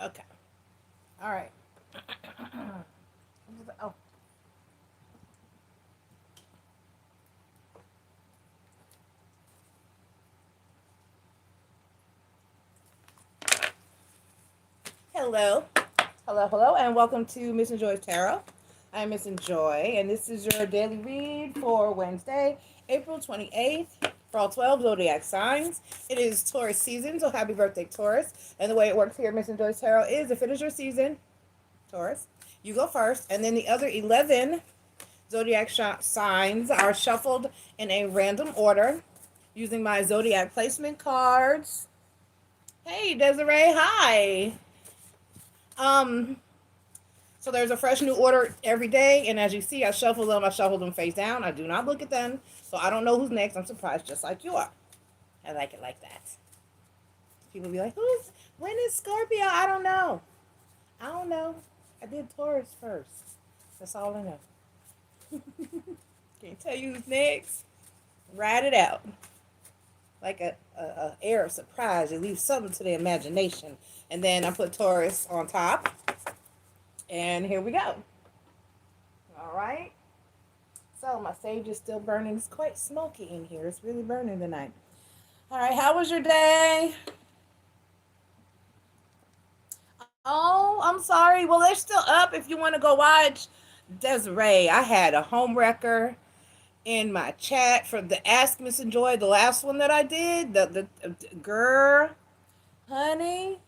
Okay. All right. Oh, hello. Hello, hello, and welcome to Miss Joy's Tarot. I'm Miss Joy, and this is your daily read for Wednesday, April 28th, for all 12 zodiac signs. It is Taurus season, so happy birthday, Taurus. And the way it works here at Miss Joy's Tarot is if it is your season, Taurus, you go first, and then the other 11 zodiac signs are shuffled in a random order using my zodiac placement cards. Hey, Desiree, hi. Um, So there's a fresh new order every day, and as you see, I shuffle them. I shuffle them face down. I do not look at them, so I don't know who's next. I'm surprised, just like you are. I like it like that. People be like, "Who's when is Scorpio?" I don't know. I don't know. I did Taurus first. That's all I know. Can't tell you who's next. Ride it out like a air of surprise. It leaves something to the imagination, and then I put Taurus on top, and here we go. All right. So my sage is still burning. It's quite smoky in here. It's really burning tonight. All right, how was your day? Oh, I'm sorry. Well, they're still up if you want to go watch. Desiree, I had a home wrecker in my chat for the Ask Miss Enjoy, the last one that I did. The girl, honey,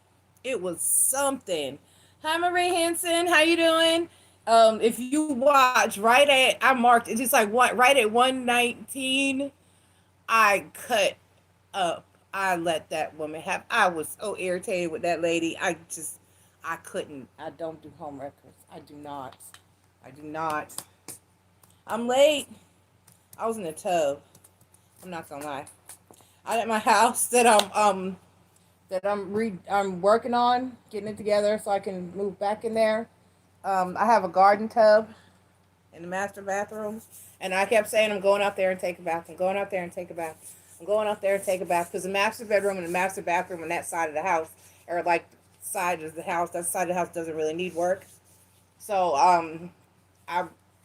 it was something. Hi, Marie Henson. How you doing? If you watch right at, I marked it's just like what right at 119. I cut up. I let that woman have. I was so irritated with that lady. I couldn't. I don't do home records. I do not. I do not. I'm late. I was in the tub. I'm not gonna lie. I'm at my house I'm working on getting it together so I can move back in there. I have a garden tub in the master bathroom, and I kept saying I'm going out there and take a bath. I'm going out there and take a bath. I'm going out there and take a bath because the master bedroom and the master bathroom on that side of the house are like side of the house. That side of the house doesn't really need work. So I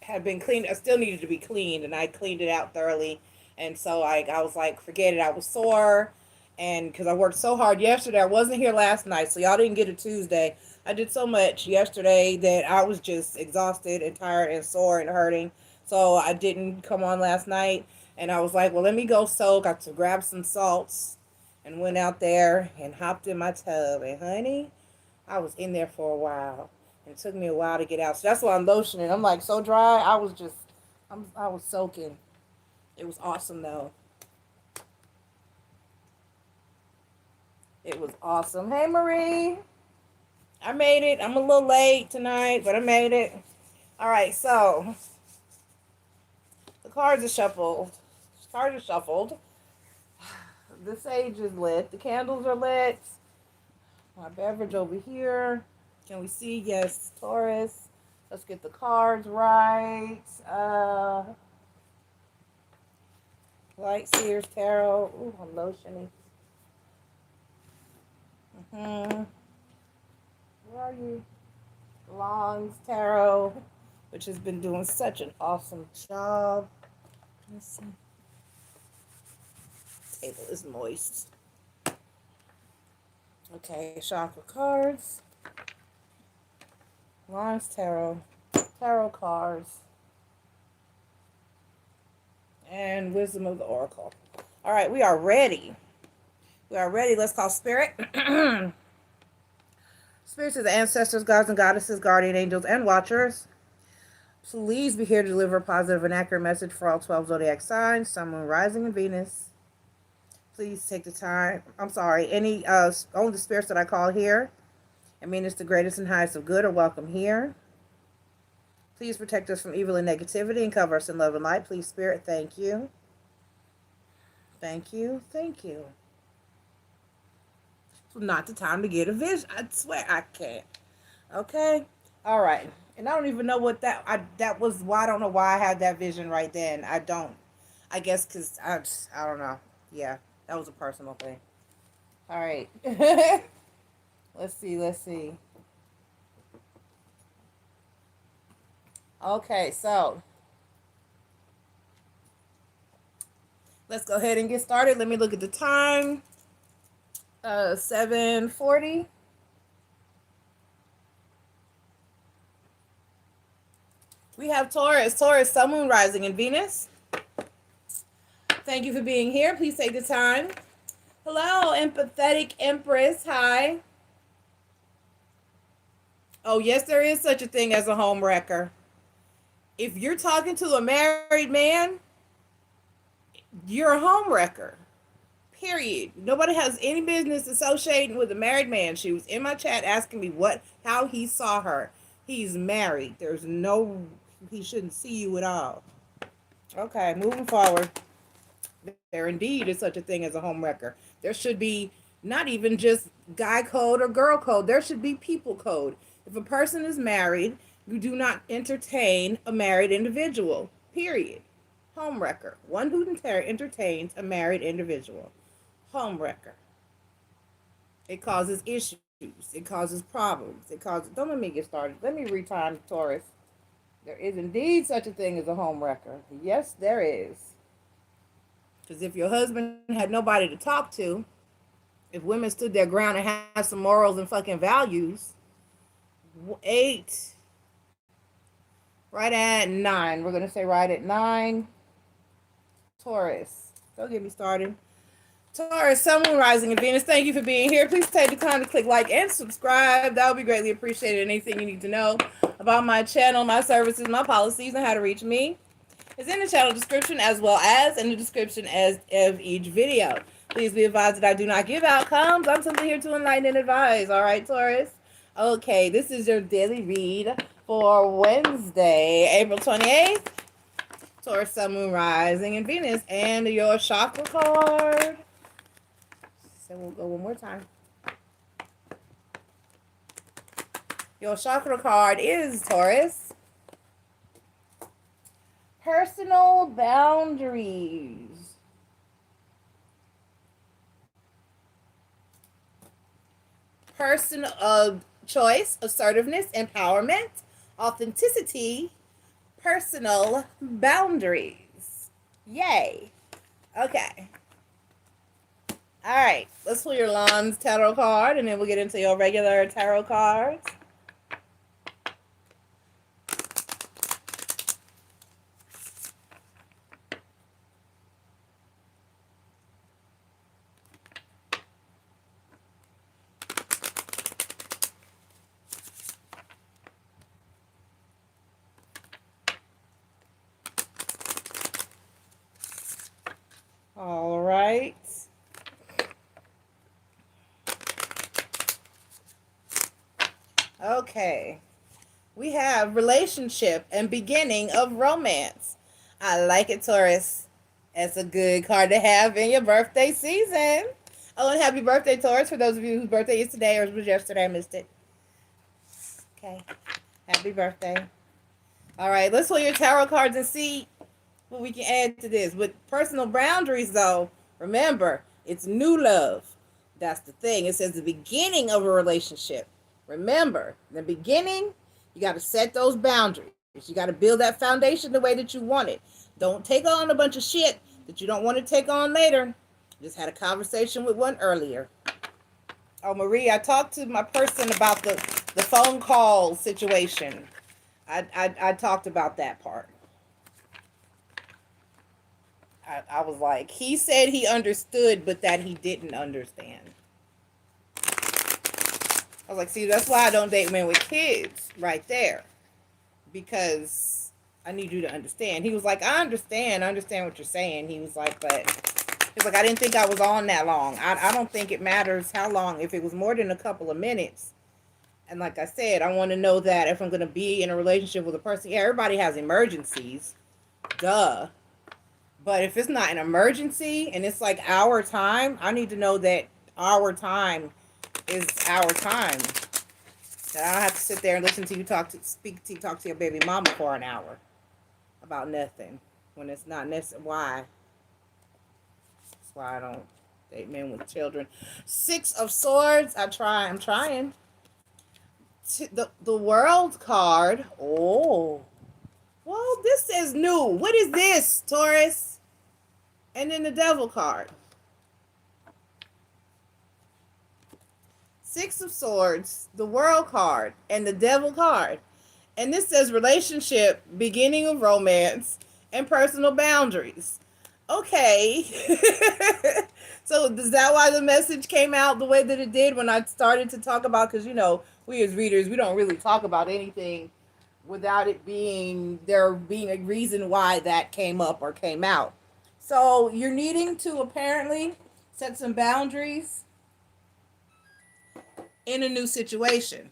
had been cleaned. I still needed to be cleaned, and I cleaned it out thoroughly. And so I was like, forget it. I was sore, and because I worked so hard yesterday, I wasn't here last night, so y'all didn't get a Tuesday. I did so much yesterday that I was just exhausted and tired and sore and hurting. So I didn't come on last night, and I was like, well, let me go soak. I to grab some salts, and went out there and hopped in my tub. And honey, I was in there for a while. And it took me a while to get out. So that's why I'm lotioning. I'm like so dry. I was soaking. It was awesome though. It was awesome. Hey Marie. I made it. I'm a little late tonight, but I made it. All right, so the cards are shuffled. Cards are shuffled. The sage is lit. The candles are lit. My beverage over here. Can we see? Yes, Taurus. Let's get the cards right. Light Seers Tarot. Ooh, I'm lotioning. Where are you? Longs Tarot, which has been doing such an awesome job. Let's see. Table is moist. Okay, chakra cards. Longs Tarot. Tarot cards. And Wisdom of the Oracle. All right, we are ready. We are ready. Let's call Spirit. Spirits of the ancestors, gods and goddesses, guardian angels, and watchers. Please be here to deliver a positive and accurate message for all 12 zodiac signs, Sun, Moon, Rising, and Venus. Please take the time. I'm sorry. Only the spirits that I call here, I mean it's the greatest and highest of good, are welcome here. Please protect us from evil and negativity and cover us in love and light. Please, Spirit, thank you. Thank you. Thank you. It's not the time to get a vision. I swear I can't. Okay? All right. And I don't even know what that was. Why I don't know why I had that vision right then. I don't. I guess because I don't know. Yeah, that was a personal thing. All right. Let's see, let's see. Okay, so let's go ahead and get started. Let me look at the time. 7:40. We have Taurus. Taurus, Sun, Moon, Rising, in Venus. Thank you for being here. Please take the time. Hello, empathetic Empress. Hi. Oh, yes, there is such a thing as a home wrecker. If you're talking to a married man, you're a home wrecker. Period. Nobody has any business associating with a married man. She was in my chat asking me how he saw her. He's married. He shouldn't see you at all. Okay, moving forward. There indeed is such a thing as a home wrecker. There should be not even just guy code or girl code. There should be people code. If a person is married, you do not entertain a married individual. Period. Home wrecker. One who entertains a married individual. Home wrecker. It causes issues. It causes problems. Don't let me get started. Let me retime, Taurus. There is indeed such a thing as a home wrecker. Yes, there is. Because if your husband had nobody to talk to, if women stood their ground and had some morals and fucking values, 8, right at 9. We're going to say right at 9. Taurus. Don't get me started. Taurus, Sun, Moon, Rising, and Venus, thank you for being here. Please take the time to click like and subscribe. That would be greatly appreciated. Anything you need to know about my channel, my services, my policies, and how to reach me is in the channel description, as well as in the description of each video. Please be advised that I do not give outcomes. I'm simply here to enlighten and advise. All right, Taurus? Okay, this is your daily read for Wednesday, April 28th. Taurus, Sun, Moon, Rising, and Venus. And your chakra card. So we'll go one more time. Your chakra card is, Taurus, personal boundaries. Personal choice, assertiveness, empowerment, authenticity, personal boundaries. Yay. Okay. All right. Let's pull your Lons tarot card, and then we'll get into your regular tarot cards. All right. Okay. We have relationship and beginning of romance. I like it, Taurus. That's a good card to have in your birthday season. Oh, and happy birthday, Taurus, for those of you whose birthday is today or it was yesterday. I missed it. Okay. Happy birthday. All right, let's pull your tarot cards and see what we can add to this. With personal boundaries, though, remember, it's new love. That's the thing. It says the beginning of a relationship. Remember, the beginning, you got to set those boundaries. You got to build that foundation the way that you want it. Don't take on a bunch of shit that you don't want to take on later. Just had a conversation with one earlier. Oh, Marie, I talked to my person about the phone call situation. I talked about that part. I was like, he said he understood, but that he didn't understand. I was like, see, that's why I don't date men with kids right there. Because I need you to understand. He was like, I understand what you're saying. He was like, I didn't think I was on that long. I don't think it matters how long. If it was more than a couple of minutes. And like I said, I want to know that if I'm going to be in a relationship with a person, yeah, everybody has emergencies. Duh. But if it's not an emergency and it's like our time, I need to know that our time is our time. That I don't have to sit there and listen to you talk to your baby mama for an hour about nothing when it's not necessary. Why? That's why I don't Date men with children. Six of Swords. I'm trying. The World card. Oh. Well, this is new. What is this, Taurus? And then the Devil card. Six of Swords, the World card, and the Devil card. And this says relationship, beginning of romance, and personal boundaries. Okay. So is that why the message came out the way that it did when I started to talk about, because, you know, we as readers, we don't really talk about anything without it being, there being a reason why that came up or came out. So you're needing to apparently set some boundaries in a new situation.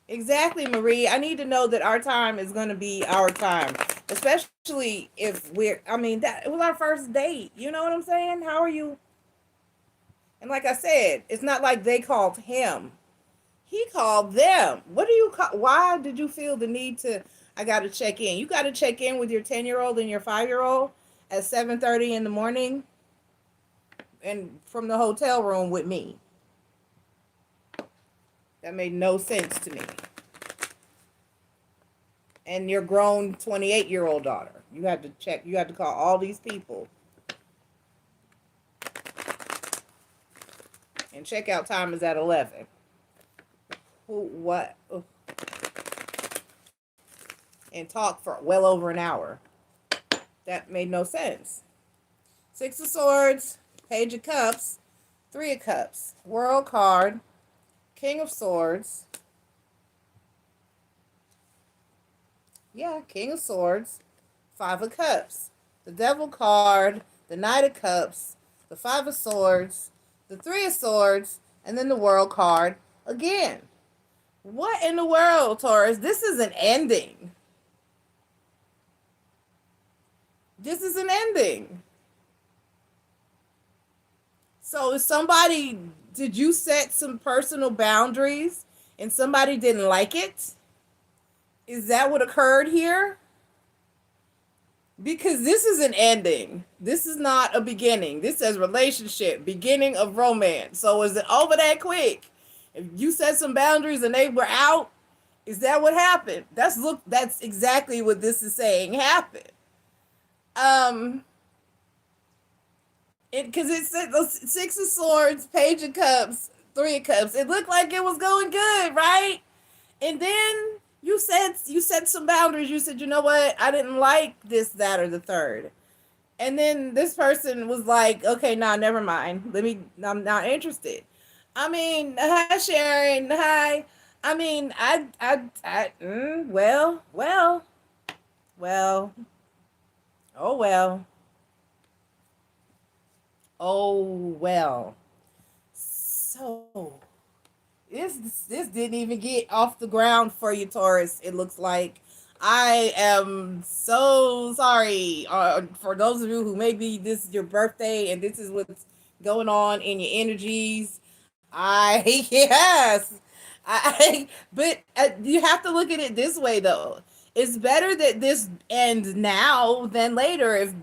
Exactly, Marie. I need to know that our time is going to be our time, especially if that it was our first date. You know what I'm saying? How are you? And like I said, it's not like they called him. He called them. What do you call? Why did you feel the need to? I got to check in. You got to check in with your 10-year-old and your 5-year-old at 7:30 in the morning, and from the hotel room with me. That made no sense to me. And your grown 28-year-old daughter. You had to check. You had to call all these people. And checkout time is at 11. Who? What? Ugh. And talk for well over an hour. That made no sense. Six of Swords, Page of Cups, Three of Cups, World card, King of Swords. Yeah, King of Swords, Five of Cups, the Devil card, the Knight of Cups, the Five of Swords, the Three of Swords, and then the World card again. What in the world, Taurus? This is an ending. This is an ending. So if somebody, did you set some personal boundaries and somebody didn't like it? Is that what occurred here? Because this is an ending. This is not a beginning. This says relationship, beginning of romance. So is it over that quick? If you set some boundaries and they were out, is that what happened? That's exactly what this is saying happened. Because it said those Six of Swords, Page of Cups, Three of Cups. It looked like it was going good, right? And then you set some boundaries. You said, you know what? I didn't like this, that, or the third. And then this person was like, okay, nah, never mind. I'm not interested. I mean, hi, Sharon. Hi. I mean, well, oh, well. Oh, well. So, this didn't even get off the ground for you, Taurus. It looks like. I am so sorry for those of you who maybe this is your birthday and this is what's going on in your energies. Yes. But you have to look at it this way, though. It's better that this ends now than later. If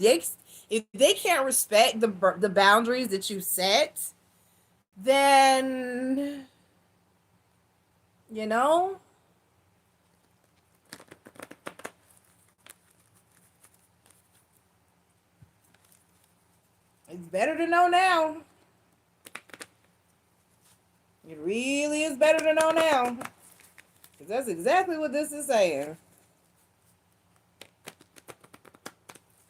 they can't respect the boundaries that you set, then, you know, it's better to know now. It really is better to know now. Because that's exactly what this is saying.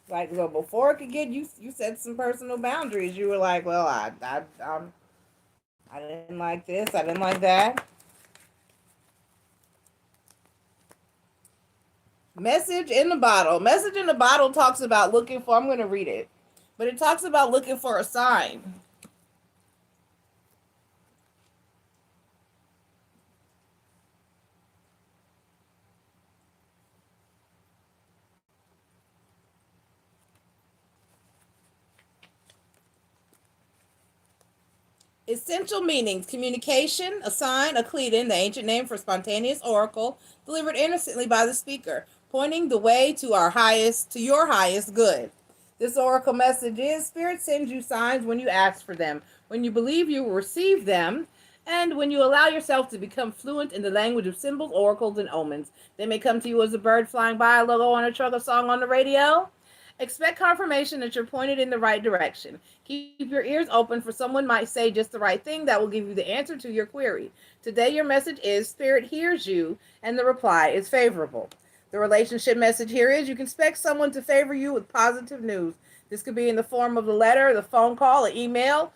Like, well, before it could get you set some personal boundaries. You were like, well, I didn't like this. I didn't like that. Message in the bottle. Message in the bottle talks about looking for, I'm going to read it, but it talks about looking for a sign. Essential meanings: communication, a sign, a Cleton, the ancient name for spontaneous oracle, delivered innocently by the speaker, pointing the way to your highest good. This oracle message is Spirit sends you signs when you ask for them, when you believe you will receive them, and when you allow yourself to become fluent in the language of symbols, oracles, and omens. They may come to you as a bird flying by, a logo on a truck, a song on the radio. Expect confirmation that you're pointed in the right direction. Keep your ears open, for someone might say just the right thing that will give you the answer to your query. Today, your message is Spirit hears you, and the reply is favorable. The relationship message here is you can expect someone to favor you with positive news. This could be in the form of a letter, the phone call, an email.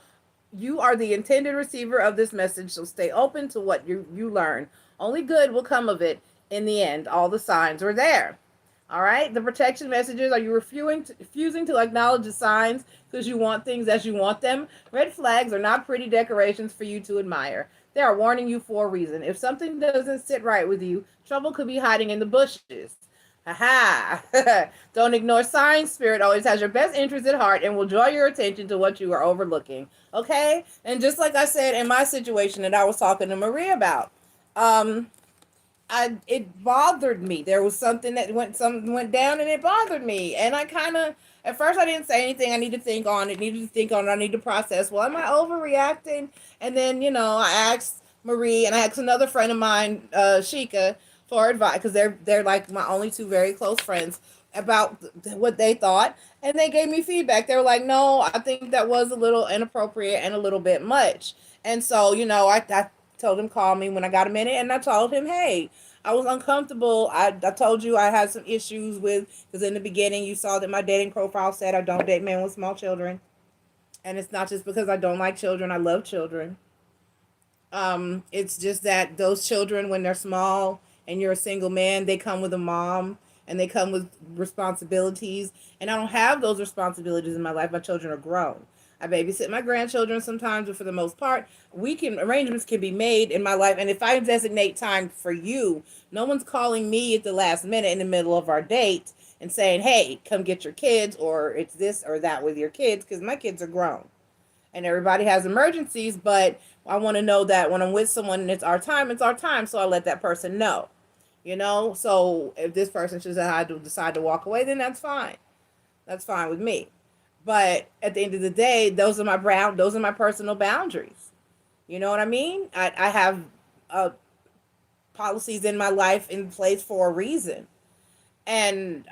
You are the intended receiver of this message, so stay open to what you learn. Only good will come of it in the end. All the signs are there. All right. The protection messages: are you refusing to acknowledge the signs because you want things as you want them? Red flags are not pretty decorations for you to admire. They are warning you for a reason. If something doesn't sit right with you, trouble could be hiding in the bushes. Ha! Don't ignore signs. Spirit always has your best interest at heart and will draw your attention to what you are overlooking. Okay? And just like I said in my situation that I was talking to Maria about, it bothered me. There was something that went down and it bothered me. And I kind of, at first I didn't say anything. I need to think on it. I need to process. Well, am I overreacting? And then, I asked Marie and I asked another friend of mine, Sheikah, for advice, because they're like my only two very close friends, about what they thought. And they gave me feedback. They were like, no, I think that was a little inappropriate and a little bit much. And so, I told him call me when I got a minute, and I told him, hey, I was uncomfortable. I told you I had some issues with, because in the beginning you saw that my dating profile said I don't date men with small children. And it's not just because I don't like children. I love children. It's just that those children, when they're small and you're a single man, they come with a mom and they come with responsibilities. And I don't have those responsibilities in my life. My children are grown. I babysit my grandchildren sometimes, but for the most part, arrangements can be made in my life. And if I designate time for you, no one's calling me at the last minute in the middle of our date and saying, hey, come get your kids, or it's this or that with your kids, because my kids are grown. And everybody has emergencies, but I want to know that when I'm with someone and it's our time, so I let that person know. So if this person should decide to walk away, then that's fine. That's fine with me. But at the end of the day, those are my personal boundaries. You know what I mean? I have policies in my life in place for a reason. And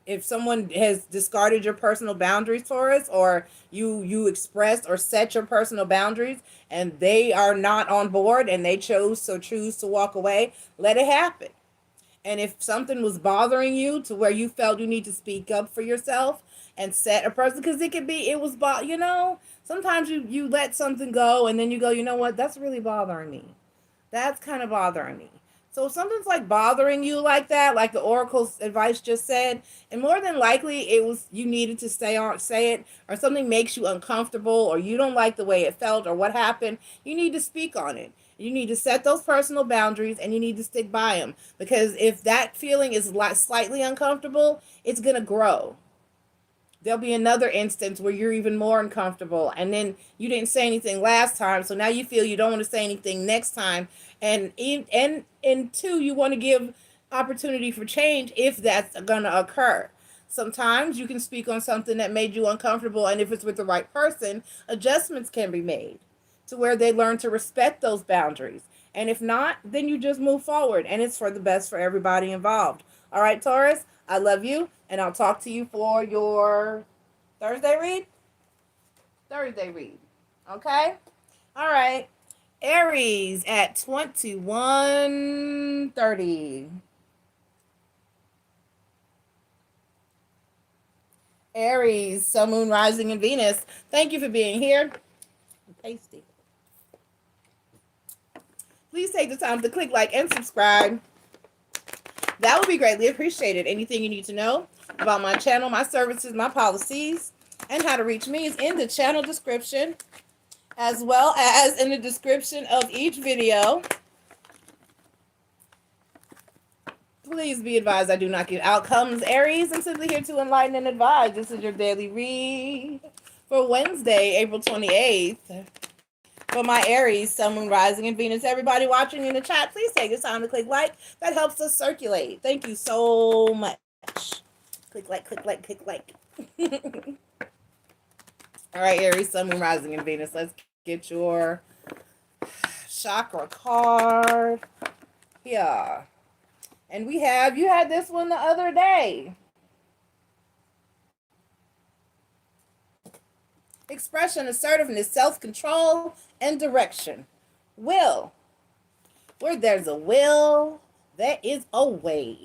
if someone has discarded your personal boundaries for us, or you expressed or set your personal boundaries and they are not on board and they choose to walk away, let it happen. And if something was bothering you to where you felt you need to speak up for yourself and set a person, because sometimes you let something go and then you go, you know what, that's really bothering me. That's kind of bothering me. So if something's like bothering you like that, like the oracle's advice just said, and more than likely it was you needed to say it, or something makes you uncomfortable, or you don't like the way it felt or what happened, you need to speak on it. You need to set those personal boundaries and you need to stick by them. Because if that feeling is slightly uncomfortable, it's going to grow. There'll be another instance where you're even more uncomfortable, and then you didn't say anything last time, so now you feel you don't want to say anything next time, and two, you want to give opportunity for change if that's going to occur. Sometimes you can speak on something that made you uncomfortable, and if it's with the right person, adjustments can be made to where they learn to respect those boundaries. And if not, then you just move forward, and it's for the best for everybody involved. All right, Taurus, I love you, and I'll talk to you for your Thursday read. Okay? All right. Aries at 21:30. Aries, Sun, Moon, Rising, and Venus. Thank you for being here. Tasty. Please take the time to click like and subscribe. That would be greatly appreciated. Anything you need to know about my channel, my services, my policies, and how to reach me is in the channel description, as well as in the description of each video. Please be advised, I do not give outcomes, Aries. I'm simply here to enlighten and advise. This is your daily read for Wednesday, April 28th. For my Aries, Sun, Moon, Rising, and Venus. Everybody watching in the chat, please take the time to click like. That helps us circulate. Thank you so much. Click like, click like, click like. All right, Aries, Sun, Moon, Rising, and Venus. Let's get your chakra card. Yeah. And you had this one the other day. Expression, assertiveness, self-control, and direction. Will. Where there's a will, there is a way.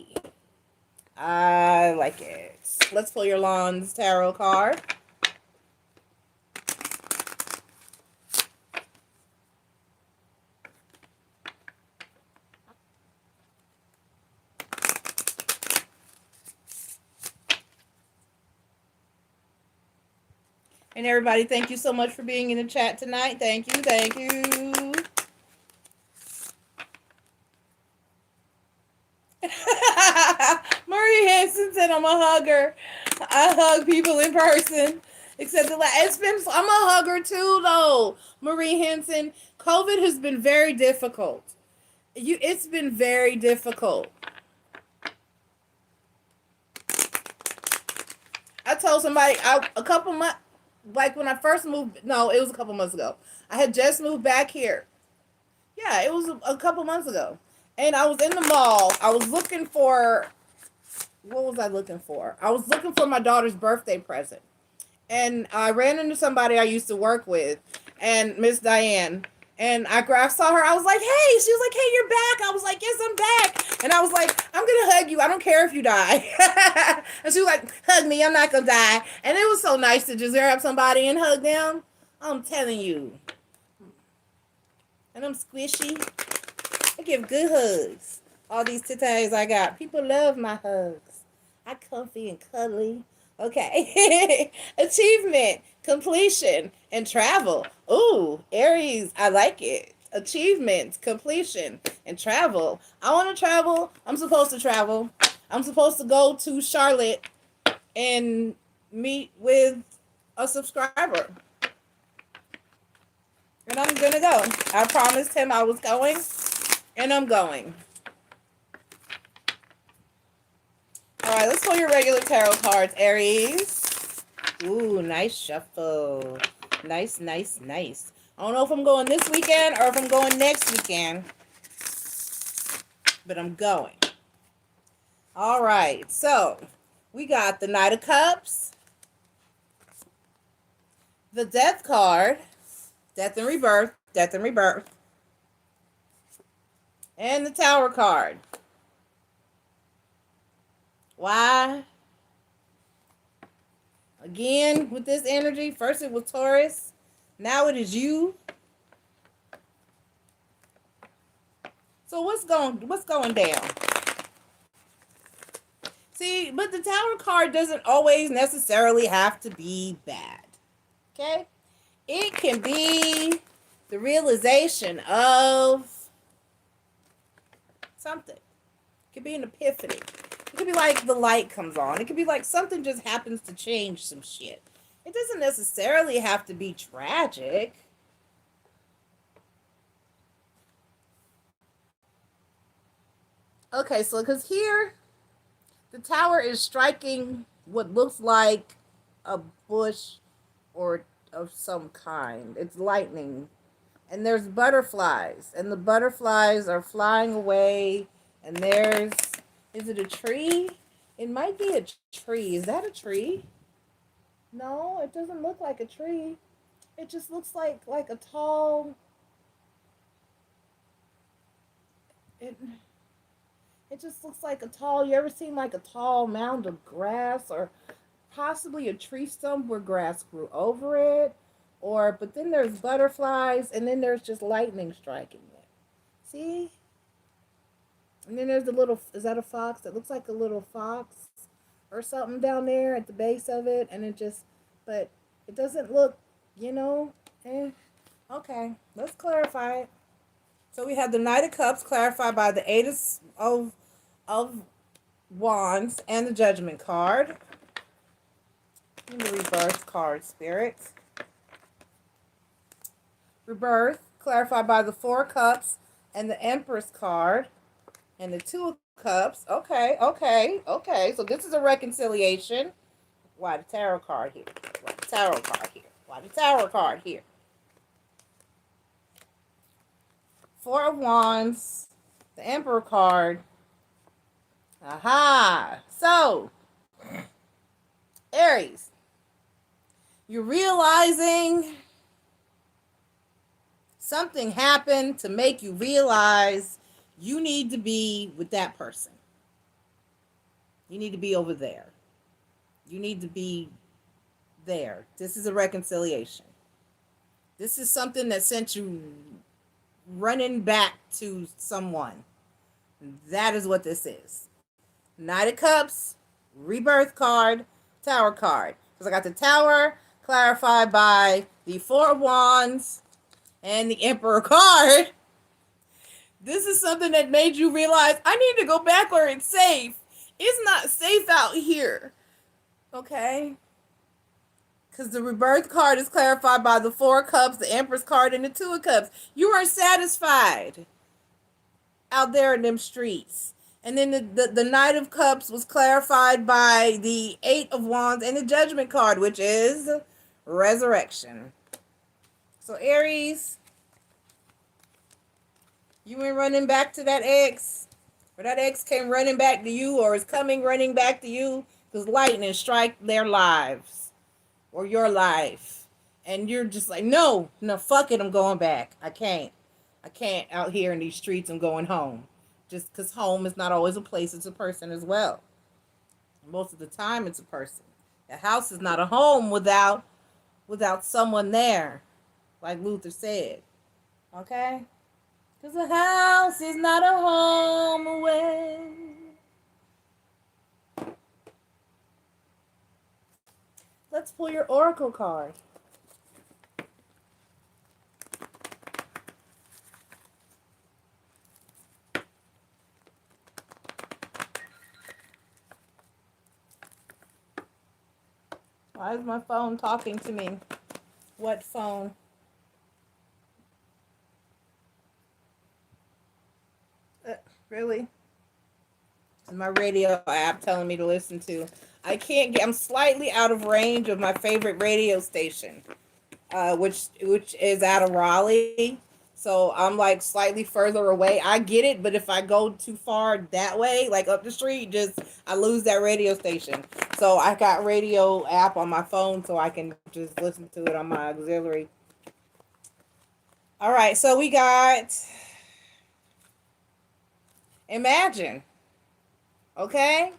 I like it. Let's pull your Lawns Tarot card. And everybody, thank you so much for being in the chat tonight. Thank you, thank you. Marie Hanson said I'm a hugger. I hug people in person. Except I'm a hugger too though, Marie Hanson. COVID has been very difficult. It's been very difficult. I told somebody a couple months, like when I first moved, no, it was a couple months ago. I had just moved back here. Yeah, it was a couple months ago. And I was in the mall. I was looking for, what was I looking for? I was looking for my daughter's birthday present. And I ran into somebody I used to work with, and Miss Diane. And I saw her. I was like, hey. She was like, hey, you're back. I was like, yes, I'm back. And I was like, I'm going to hug you. I don't care if you die. And she was like, hug me. I'm not going to die. And it was so nice to just grab somebody and hug them. I'm telling you. And I'm squishy. I give good hugs. All these titties I got. People love my hugs. I comfy and cuddly. Okay. Achievement, completion, and travel. Ooh, Aries, I like it. Achievements, completion, and travel. I want to travel. I'm supposed to travel. I'm supposed to go to Charlotte and meet with a subscriber. And I'm going to go. I promised him I was going, and I'm going. All right, let's pull your regular tarot cards, Aries. Ooh, nice shuffle. Nice, nice, nice. I don't know if I'm going this weekend or if I'm going next weekend, but I'm going. All right, so we got the Knight of Cups, the Death card, Death and Rebirth, Death and Rebirth, and the Tower card. Why? Again, with this energy, first it was Taurus, now it is you. So what's going down? See, but the Tower card doesn't always necessarily have to be bad. Okay? It can be the realization of something. It could be an epiphany. It could be like the light comes on. It could be like something just happens to change some shit. It doesn't necessarily have to be tragic. Okay, so because here, the tower is striking what looks like a bush or of some kind. It's lightning. And there's butterflies. And the butterflies are flying away. And there's... Is it a tree? It might be a tree. Is that a tree? No, it doesn't look like a tree. It just looks like a tall... It just looks like a tall... You ever seen like a tall mound of grass? Or possibly a tree stump where grass grew over it? But then there's butterflies, and then there's just lightning striking it. See? And then there's the little, is that a fox? It looks like a little fox or something down there at the base of it. And but it doesn't look, Okay, let's clarify it. So we have the Knight of Cups clarified by the Eight of Wands and the Judgment card. And the Rebirth card, Spirits. Rebirth clarified by the Four of Cups and the Empress card. And the Two of Cups. Okay, okay, okay. So this is a reconciliation. Why the tarot card here? Why the tarot card here? Why the tarot card here? Four of Wands. The Emperor card. Aha. So, Aries, you're realizing something happened to make you realize you need to be with that person. You need to be over there. You need to be there. This is a reconciliation. This is something that sent you running back to someone. That is what this is. Knight of Cups, Rebirth card, Tower card. Because I got the Tower clarified by the Four of Wands and the Emperor card. This is something that made you realize, I need to go back where it's safe. It's not safe out here. Okay? Because the Rebirth card is clarified by the Four of Cups, the Empress card, and the Two of Cups. You weren't satisfied out there in them streets. And then the Knight of Cups was clarified by the Eight of Wands and the Judgment card, which is resurrection. So Aries, you went running back to that ex, or that ex came running back to you, or is coming running back to you, because lightning strike their lives, or your life. And you're just like, no, fuck it, I'm going back. I can't out here in these streets, I'm going home. Just because home is not always a place, it's a person as well. Most of the time, it's a person. A house is not a home without someone there, like Luther said. Okay? Because a house is not a home away. Let's pull your oracle card. Why is my phone talking to me? What phone? Really? It's my radio app telling me to listen to. I can't get, I'm slightly out of range of my favorite radio station, which is out of Raleigh. So I'm like slightly further away. I get it, but if I go too far that way, like up the street, I lose that radio station. So I got radio app on my phone so I can just listen to it on my auxiliary. All right, so we got imagine. Okay?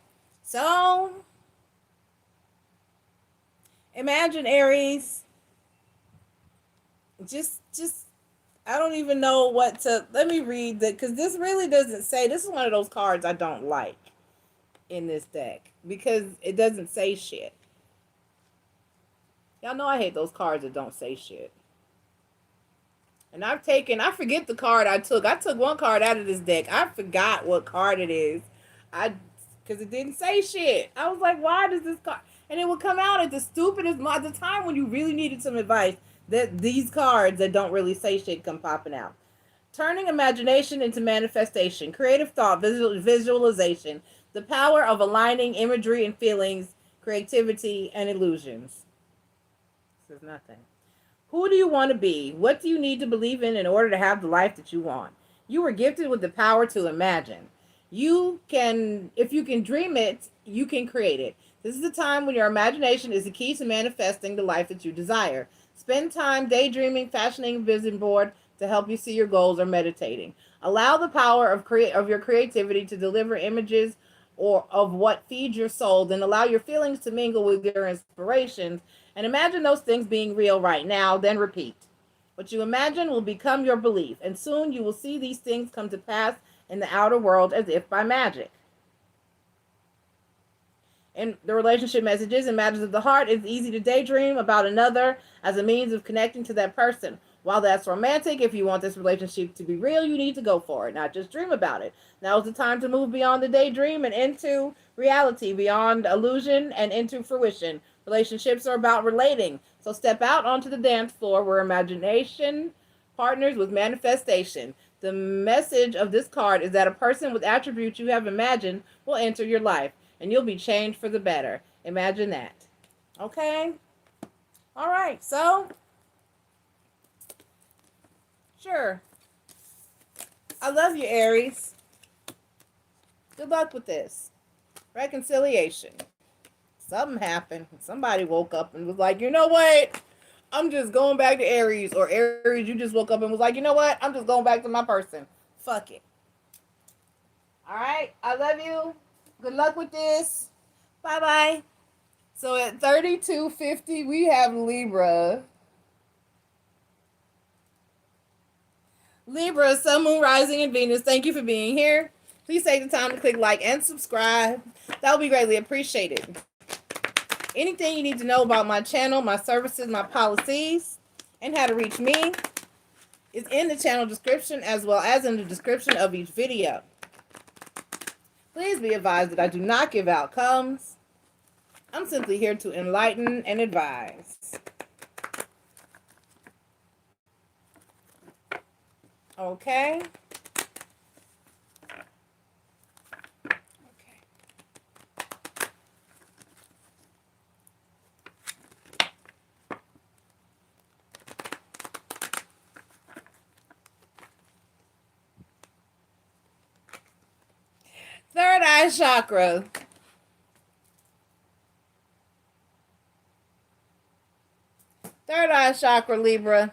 So imagine, Aries. Just I don't even know what to, let me read that, because this really doesn't say, this is one of those cards I don't like in this deck, because it doesn't say shit. Y'all know I hate those cards that don't say shit. And I forget the card I took. I took one card out of this deck. I forgot what card it is. Because it didn't say shit. I was like, why does this card, and it would come out at the stupidest, at the time when you really needed some advice, that these cards that don't really say shit come popping out. Turning imagination into manifestation, creative thought, visualization, the power of aligning imagery and feelings, creativity, and illusions. This is nothing. Who do you want to be? What do you need to believe in order to have the life that you want? You were gifted with the power to imagine. If you can dream it, you can create it. This is the time when your imagination is the key to manifesting the life that you desire. Spend time daydreaming, fashioning a vision board to help you see your goals, or meditating. Allow the power of your creativity to deliver images or of what feeds your soul, then allow your feelings to mingle with your inspirations, and imagine those things being real right now, then repeat. What you imagine will become your belief, and soon you will see these things come to pass in the outer world as if by magic. In the relationship messages and matters of the heart, it's easy to daydream about another as a means of connecting to that person. While that's romantic, if you want this relationship to be real, you need to go for it, not just dream about it. Now is the time to move beyond the daydream and into reality, beyond illusion and into fruition. Relationships are about relating, so step out onto the dance floor where imagination partners with manifestation. The message of this card is that a person with attributes you have imagined will enter your life, and you'll be changed for the better. Imagine that. Okay? All right, so, sure. I love you, Aries. Good luck with this. Reconciliation. Something happened. Somebody woke up and was like, you know what? I'm just going back to Aries. Or Aries, you just woke up and was like, you know what? I'm just going back to my person. Fuck it. All right. I love you. Good luck with this. Bye-bye. So at 3250, we have Libra. Libra, Sun, Moon, Rising, and Venus. Thank you for being here. Please take the time to click like and subscribe. That would be greatly appreciated. Anything you need to know about my channel, my services, my policies, and how to reach me is in the channel description as well as in the description of each video. Please be advised that I do not give outcomes. I'm simply here to enlighten and advise. Okay? Third eye chakra. Third eye chakra, Libra.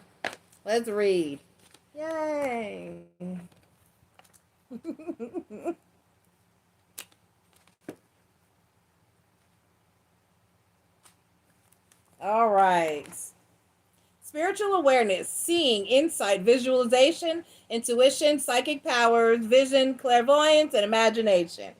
Let's read. Yay. All right. Spiritual awareness, seeing, insight, visualization, intuition, psychic powers, vision, clairvoyance, and imagination.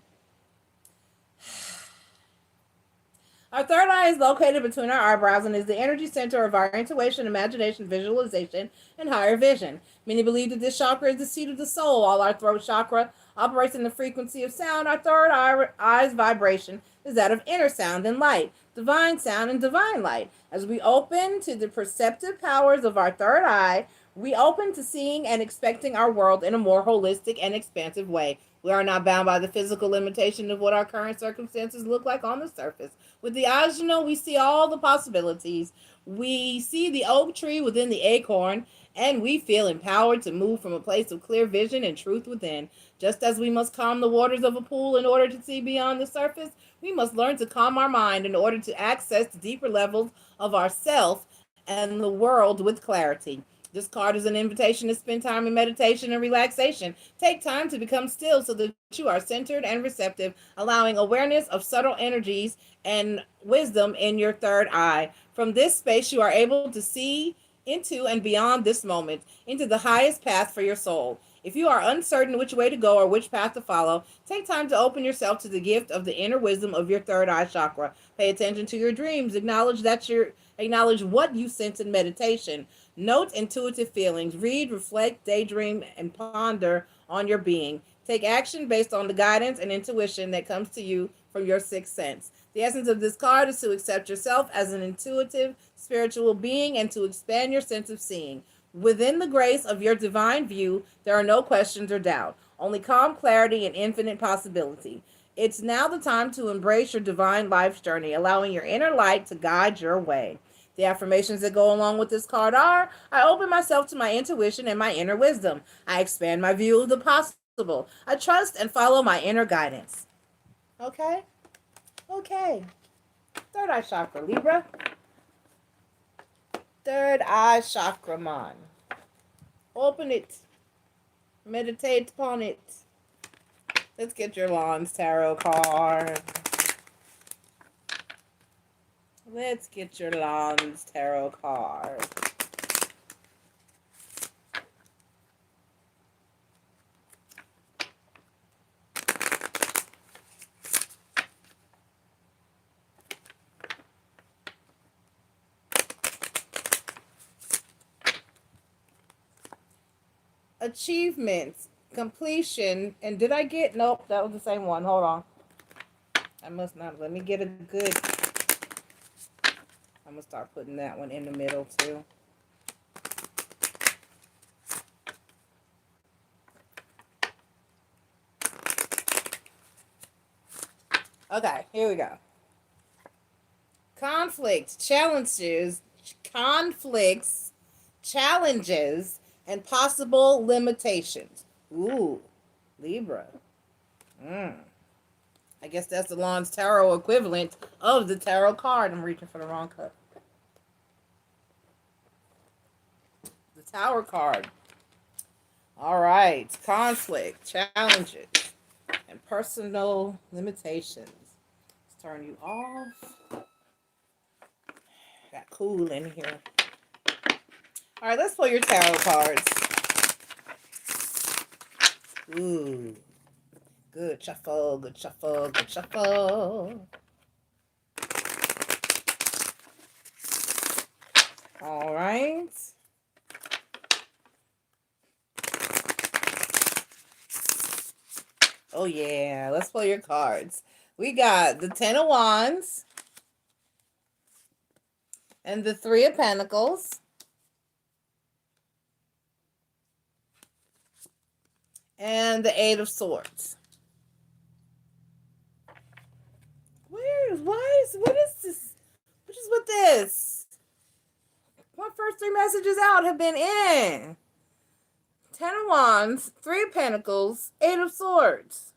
Our third eye is located between our eyebrows and is the energy center of our intuition, imagination, visualization, and higher vision. Many believe that this chakra is the seat of the soul. While our throat chakra operates in the frequency of sound, our third eye's vibration is that of inner sound and light, divine sound and divine light. As we open to the perceptive powers of our third eye, we open to seeing and expecting our world in a more holistic and expansive way. We are not bound by the physical limitation of what our current circumstances look like on the surface. With the eyes, we see all the possibilities. We see the oak tree within the acorn, and we feel empowered to move from a place of clear vision and truth within. Just as we must calm the waters of a pool in order to see beyond the surface, we must learn to calm our mind in order to access the deeper levels of ourself and the world with clarity. This card is an invitation to spend time in meditation and relaxation. Take time to become still so that you are centered and receptive, allowing awareness of subtle energies and wisdom in your third eye. From this space, you are able to see into and beyond this moment, into the highest path for your soul. If you are uncertain which way to go or which path to follow, take time to open yourself to the gift of the inner wisdom of your third eye chakra. Pay attention to your dreams. Acknowledge what you sense in meditation. Note intuitive feelings. Read, reflect, daydream, and ponder on your being. Take action based on the guidance and intuition that comes to you from your sixth sense. The essence of this card is to accept yourself as an intuitive, spiritual being and to expand your sense of seeing. Within the grace of your divine view, there are no questions or doubt, only calm clarity and infinite possibility. It's now the time to embrace your divine life's journey, allowing your inner light to guide your way. The affirmations that go along with this card are: I open myself to my intuition and my inner wisdom. I expand my view of the possible. I trust and follow my inner guidance. Okay? Okay. Third eye chakra, Libra. Third eye chakra, man. Open it. Meditate upon it. Let's get your Lawns Tarot card. Let's get your Lawns Tarot card. Achievements, completion, and did I get, nope, that was the same one. Hold on. I must not, let me get a good, I'm going to start putting that one in the middle too. Okay, here we go. Conflicts, challenges, and possible limitations. Ooh, Libra. Mm. I guess that's the Lon's Tarot equivalent of the tarot card. I'm reaching for the wrong cup. The Tower card. All right. Conflict, challenges, and personal limitations. Let's turn you off. Got cool in here. All right, let's pull your tarot cards. Ooh. Good shuffle, good shuffle, good shuffle. All right. Oh, yeah. Let's pull your cards. We got the Ten of Wands and the Three of Pentacles and the Eight of Swords. What is this? What is with this? My first three messages out have been in. Ten of Wands, Three of Pentacles, Eight of Swords.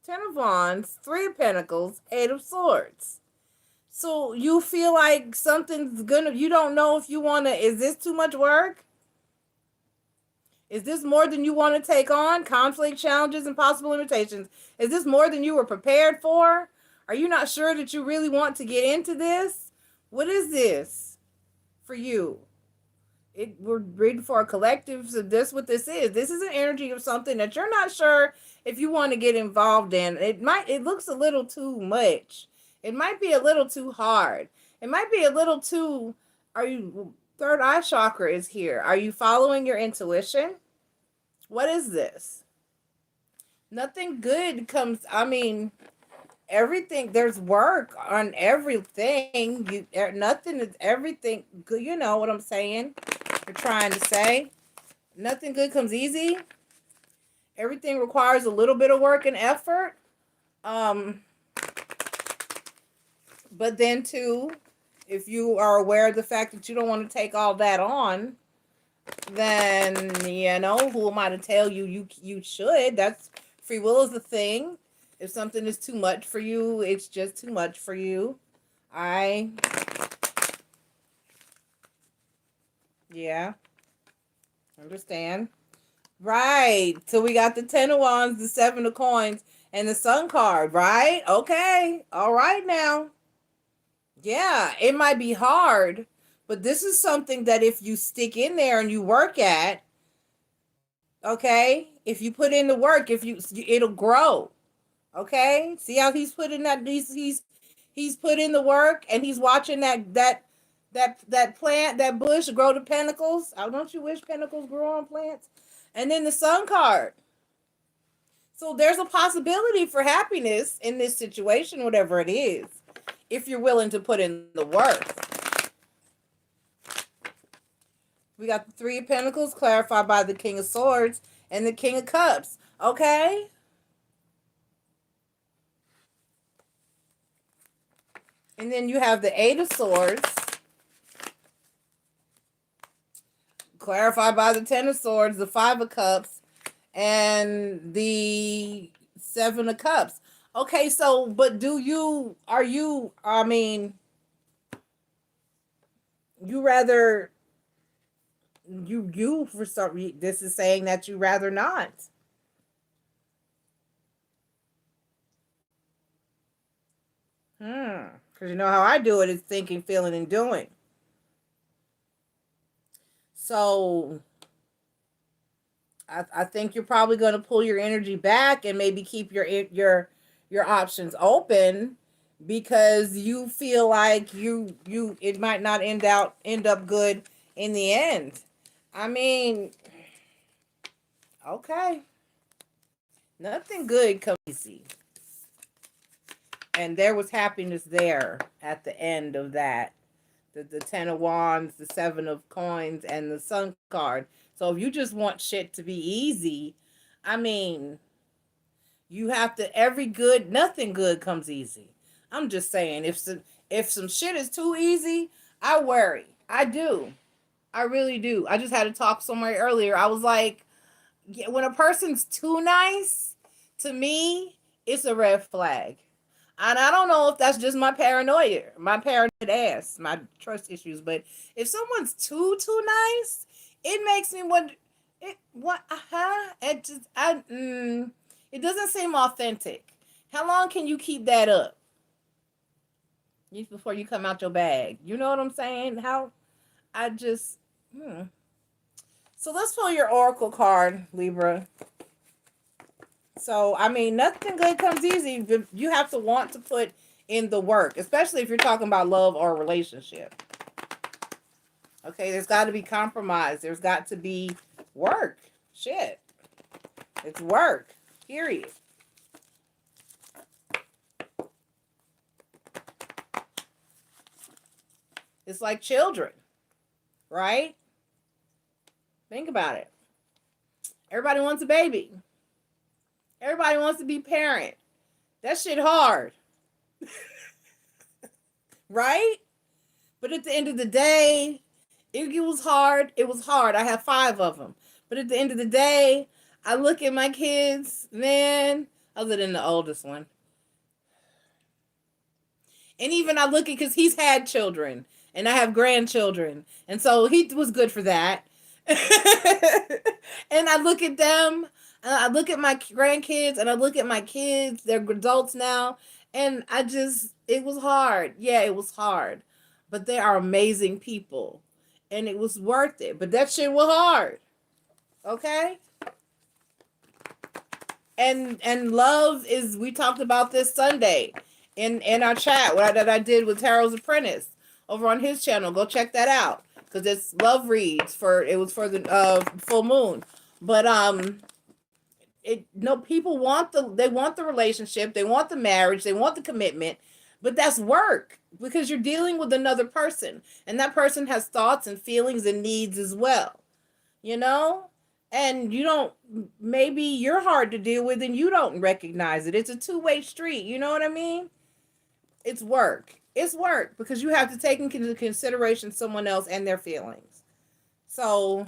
Ten of Wands, Three of Pentacles, Eight of Swords. So you feel like something's gonna, you don't know if you wanna, is this too much work? Is this more than you want to take on? Conflict, challenges, and possible limitations. Is this more than you were prepared for? Are you not sure that you really want to get into this? What is this for you? We're reading for a collective, so this what this is. This is an energy of something that you're not sure if you want to get involved in. It looks a little too much. It might be a little too hard. It might be a little too, third eye chakra is here. Are you following your intuition? What is this? Nothing good comes, everything, there's work on everything. Nothing is everything good. You know what I'm saying? You're trying to say. Nothing good comes easy. Everything requires a little bit of work and effort. But then too, if you are aware of the fact that you don't want to take all that on, then, who am I to tell you you should? That's, free will is the thing. If something is too much for you, it's just too much for you. Yeah, understand. Right. So we got the Ten of Wands, the Seven of Coins, and the Sun card, right? Okay. All right now. Yeah, it might be hard, but this is something that if you stick in there and you work at, okay, if you put in the work, it'll grow. Okay? See how he's put in that he's put in the work, and he's watching that plant, that bush grow to pentacles. Oh, don't you wish pentacles grew on plants? And then the Sun card. So there's a possibility for happiness in this situation, whatever it is, if you're willing to put in the work. We got the Three of Pentacles clarified by the King of Swords and the King of Cups. Okay? And then you have the Eight of Swords clarified by the Ten of Swords, the Five of Cups, and the Seven of Cups. Okay, so, but you rather, for some, this is saying that you rather not. Because you know how I do it is thinking, feeling, and doing. So I think you're probably going to pull your energy back and maybe keep your options open, because you feel like it might not end up good in the end. Okay. Nothing good comes easy. And there was happiness there at the end of that. The Ten of Wands, the Seven of Coins, and the Sun card. So if you just want shit to be easy, You have to, nothing good comes easy. I'm just saying, if some shit is too easy, I worry. I do. I really do. I just had to talk somewhere earlier. I was like, yeah, when a person's too nice, to me, it's a red flag. And I don't know if that's just my paranoia, my paranoid ass, my trust issues. But if someone's too nice, it makes me wonder. It just it doesn't seem authentic. How long can you keep that up? Before you come out your bag. You know what I'm saying? How I just So let's pull your oracle card, Libra. So, I mean, nothing good comes easy. You have to want to put in the work, especially if you're talking about love or relationship. Okay, there's got to be compromise. There's got to be work. Shit. It's work. Period. It's like children, right? Think about it. Everybody wants a baby. Everybody wants to be parent. That shit hard. Right? But at the end of the day, it was hard. It was hard. I have 5 of them. But at the end of the day, I look at my kids, man, other than the oldest one. And even I look at, because he's had children and I have grandchildren. And so he was good for that. And I look at them, and I look at my grandkids, and I look at my kids, they're adults now. And it was hard. Yeah, it was hard. But they are amazing people. And it was worth it. But that shit was hard. Okay? And love is, we talked about this Sunday in our chat that I did with Tarot's Apprentice over on his channel. Go check that out, because it's love reads it was for the full moon. But people want the relationship, they want the marriage, they want the commitment, but that's work, because you're dealing with another person, and that person has thoughts and feelings and needs as well, you know. And maybe you're hard to deal with and you don't recognize it. It's a two-way street, you know what I mean? It's work. It's work, because you have to take into consideration someone else and their feelings. So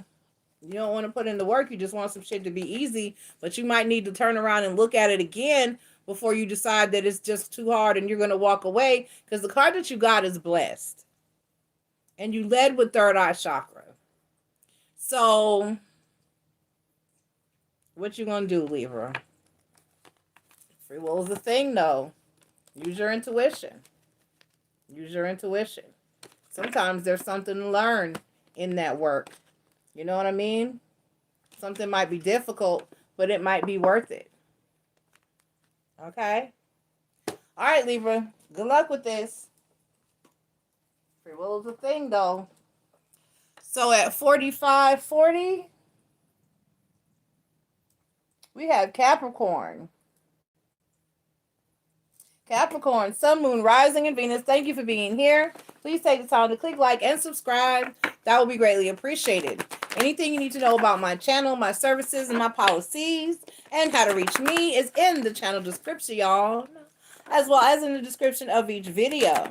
you don't want to put in the work. You just want some shit to be easy, but you might need to turn around and look at it again before you decide that it's just too hard and you're going to walk away, because the card that you got is blessed. And you led with third eye chakra. So what you going to do, Libra? Free will is the thing, though. Use your intuition. Use your intuition. Sometimes there's something to learn in that work. You know what I mean? Something might be difficult, but it might be worth it. Okay? All right, Libra. Good luck with this. Free will is a thing, though. So at 4540, we have Capricorn. Capricorn, Sun, Moon, Rising, and Venus. Thank you for being here. Please take the time to click like and subscribe. That will be greatly appreciated. Anything you need to know about my channel, my services, and my policies, and how to reach me is in the channel description, y'all, as well as in the description of each video.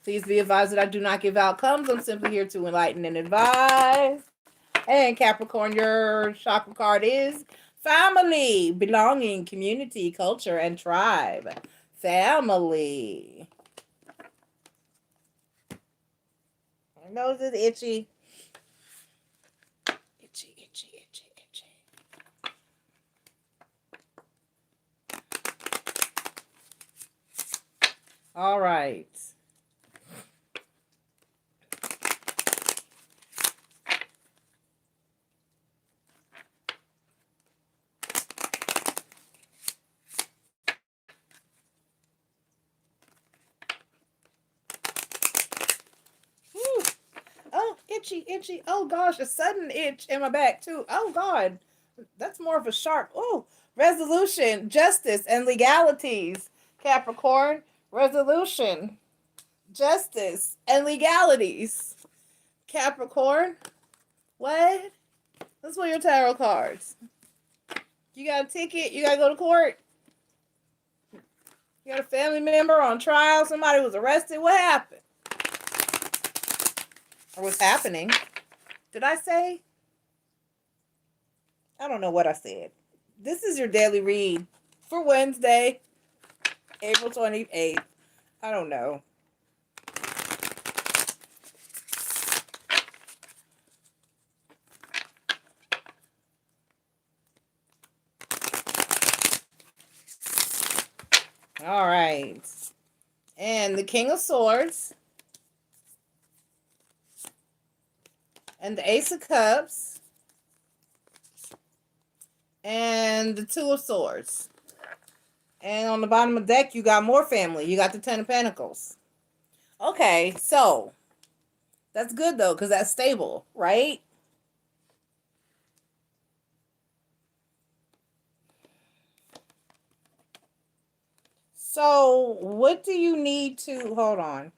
Please be advised that I do not give outcomes. I'm simply here to enlighten and advise. And Capricorn, your chakra card is family, belonging, community, culture, and tribe. Family. My nose is itchy. Itchy, itchy, itchy, itchy. All right. Itchy. Oh gosh, a sudden itch in my back too. Oh God, that's more of a sharp. Oh, resolution, justice, and legalities. Capricorn, resolution, justice, and legalities. Capricorn, what? Let's pull your tarot cards. You got a ticket? You gotta go to court? You got a family member on trial. Somebody was arrested. What happened? Or what's happening? Did I say? I don't know what I said. This is your daily read for Wednesday, April 28th. I don't know. All right. And the King of Swords. And the Ace of Cups. And the Two of Swords. And on the bottom of the deck, you got more family. You got the Ten of Pentacles. Okay, so that's good, though, because that's stable, right? So what do you need to... Hold on.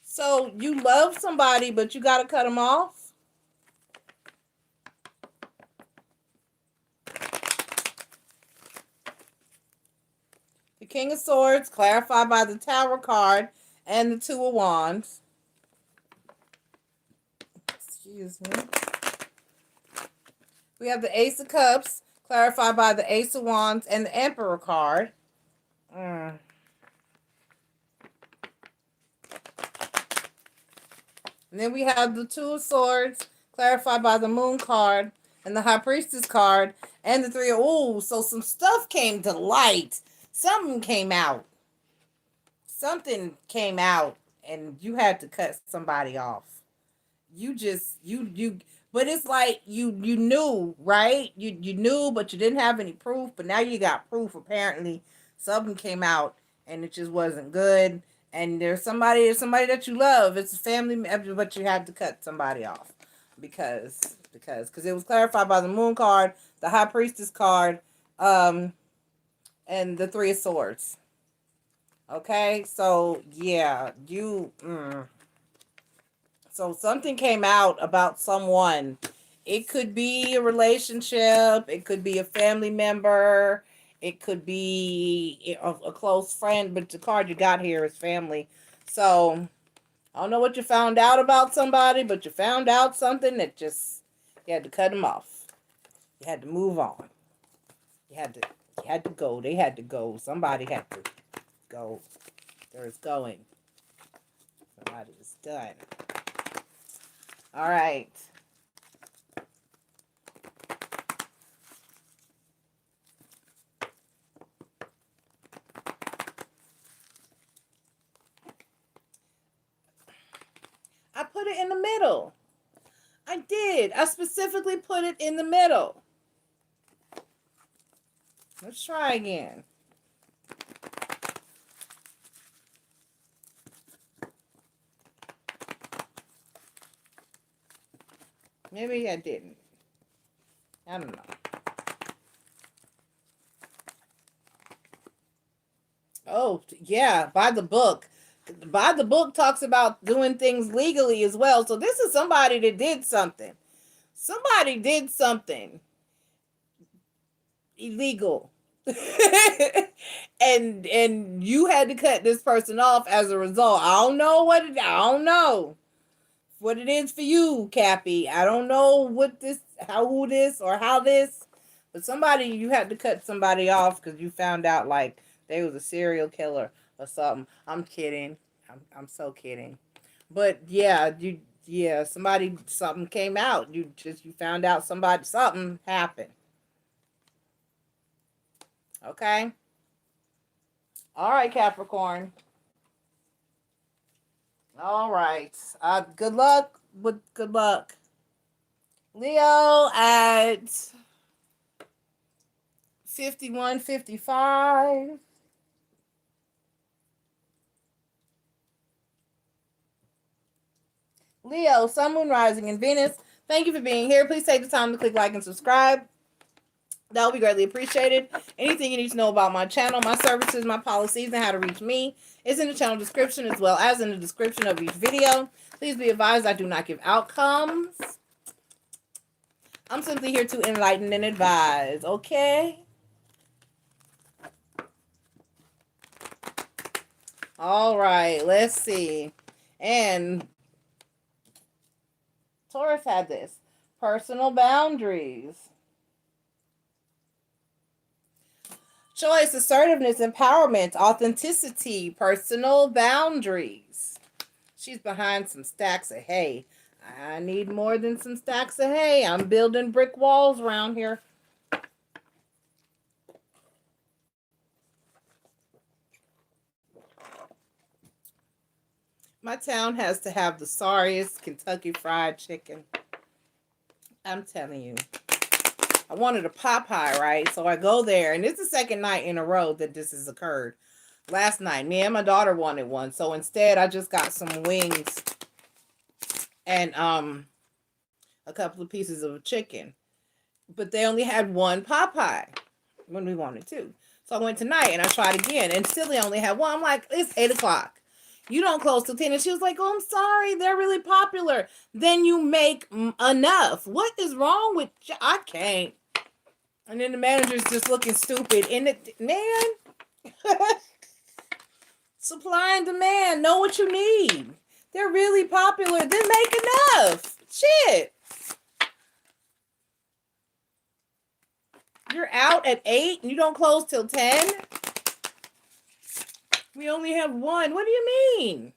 So you love somebody, but you got to cut them off? The King of Swords, clarified by the Tower card, and the Two of Wands. Excuse me. We have the Ace of Cups, clarified by the Ace of Wands, and the Emperor card. And then we have the Two of Swords, clarified by the Moon card, and the High Priestess card, and the Three of... Ooh, so some stuff came to light. Something came out. Something came out, and you had to cut somebody off. But it's like you knew, right? You knew, but you didn't have any proof. But now you got proof. Apparently, something came out, and it just wasn't good. And there's somebody that you love. It's a family member, but you had to cut somebody off because it was clarified by the Moon card, the High Priestess card, and the Three of Swords. Okay, so yeah, so something came out about someone. It could be a relationship. It could be a family member. It could be a close friend. But the card you got here is family. So I don't know what you found out about somebody, but you found out something that just, you had to cut them off. You had to move on. You had to go. They had to go. Somebody had to go. There's going. Somebody is done. All right. I put it in the middle. I did. I specifically put it in the middle. Let's try again. Maybe I didn't. I don't know. Oh, yeah, by the book. By the book talks about doing things legally as well. So this is somebody that did something. Somebody did something illegal. and you had to cut this person off as a result. I don't know what it is for you, Cappy. I don't know what this, how this, but somebody, you had to cut somebody off because you found out like they was a serial killer or something. I'm kidding. I'm so kidding. But yeah, something came out. You found out something happened. Okay. All right, Capricorn. All right. Good luck. Leo at 51:55. Leo, Sun, Moon, Rising, and Venus. Thank you for being here. Please take the time to click like and subscribe. That would be greatly appreciated. Anything you need to know about my channel, my services, my policies, and how to reach me is in the channel description as well as in the description of each video. Please be advised I do not give outcomes. I'm simply here to enlighten and advise, okay? All right, let's see. And Taurus had this. Personal boundaries. Choice, assertiveness, empowerment, authenticity, personal boundaries. She's behind some stacks of hay. I need more than some stacks of hay. I'm building brick walls around here. My town has to have the sorriest Kentucky Fried Chicken. I'm telling you. I wanted a Popeye, right? So I go there, and it's the second night in a row that this has occurred. Last night, me and my daughter wanted one. So instead, I just got some wings and a couple of pieces of chicken. But they only had one Popeye when we wanted two. So I went tonight, and I tried again, and still they only had one. I'm like, it's 8 o'clock. You don't close till 10. And she was like, oh, I'm sorry. They're really popular. Then you make enough. What is wrong with you? I can't. And then the manager's just looking stupid. And man, supply and demand. Know what you need. They're really popular. Then make enough. Shit. You're out at 8 and you don't close till 10? We only have one. What do you mean?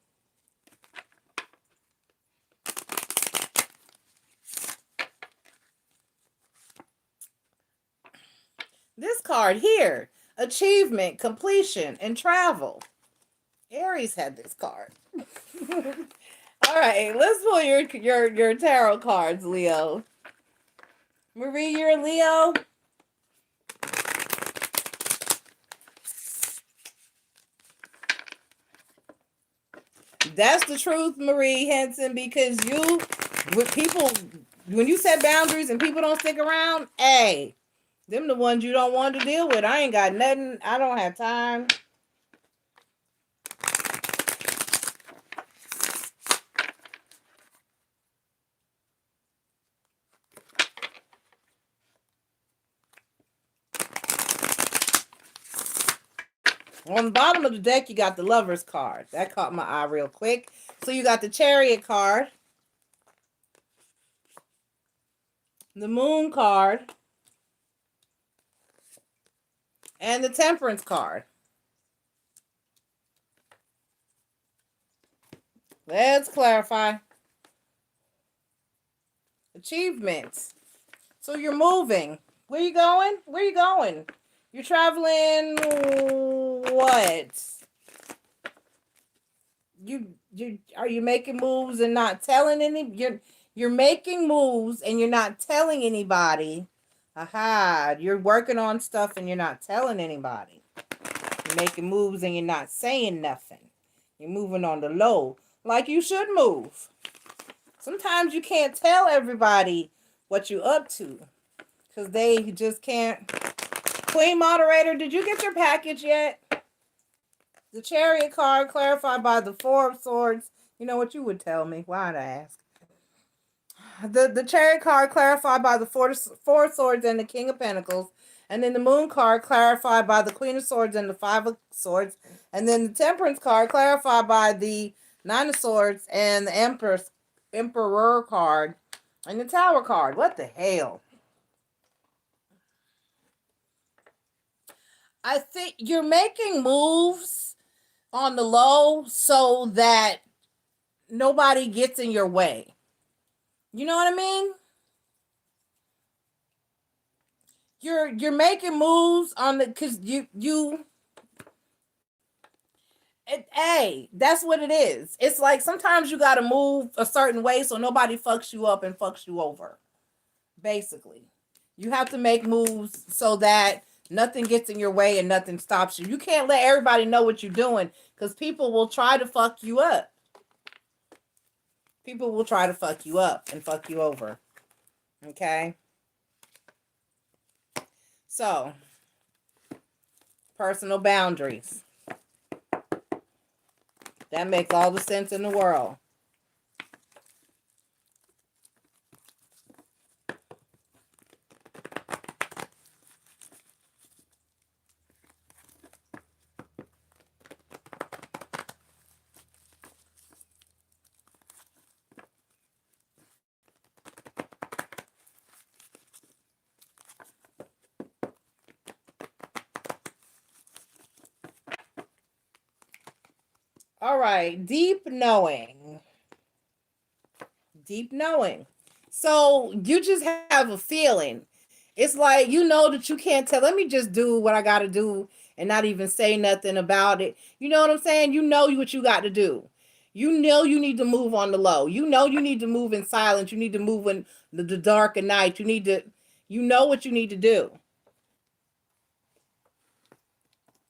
This card here, achievement, completion, and travel. Aries had this card. All right, let's pull your tarot cards, Leo. Marie, you're a Leo. That's the truth, Marie Henson, because when you set boundaries and people don't stick around, hey, them the ones you don't want to deal with. I ain't got nothing. I don't have time. On the bottom of the deck, you got the Lover's card. That caught my eye real quick. So you got the Chariot card, the Moon card, and the Temperance card. Let's clarify. Achievements. So you're moving. Where you going? Where you going? You're traveling what? Are you making moves and not telling any? You're making moves and you're not telling anybody. Aha, you're working on stuff and you're not telling anybody. You're making moves and you're not saying nothing. You're moving on the low, like you should move. Sometimes you can't tell everybody what you're up to because they just can't. Queen Moderator, did you get your package yet? The Chariot card clarified by the Four of Swords. You know what you would tell me. Why'd I ask? The Chariot card clarified by the Four of Swords and the King of Pentacles. And then the Moon card clarified by the Queen of Swords and the Five of Swords. And then the Temperance card clarified by the Nine of Swords and the Emperor card and the Tower card. What the hell? I think you're making moves on the low so that nobody gets in your way. You know what I mean? You're making moves on the because hey, that's what it is. It's like sometimes you gotta move a certain way so nobody fucks you up and fucks you over. Basically, you have to make moves so that nothing gets in your way and nothing stops you. You can't let everybody know what you're doing because people will try to fuck you up. People will try to fuck you up and fuck you over. Okay? So, personal boundaries. That makes all the sense in the world. All right, deep knowing. Deep knowing. So you just have a feeling. It's like you know that you can't tell. Let me just do what I got to do and not even say nothing about it. You know what I'm saying? You know what you got to do. You know you need to move on the low. You know you need to move in silence. You need to move in the dark of night. You know what you need to do.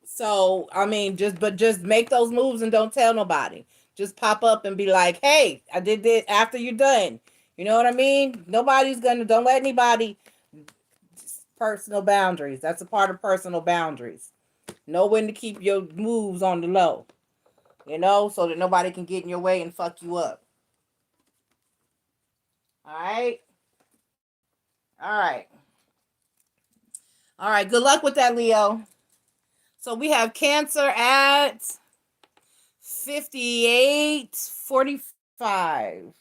So I mean, just make those moves and don't tell nobody. Just pop up and be like, "Hey, I did this." After you're done, you know what I mean. Nobody's gonna. Don't let anybody. Personal boundaries. That's a part of personal boundaries. Know when to keep your moves on the low. You know, so that nobody can get in your way and fuck you up. All right. All right. All right. Good luck with that, Leo. So we have Cancer at 58:45.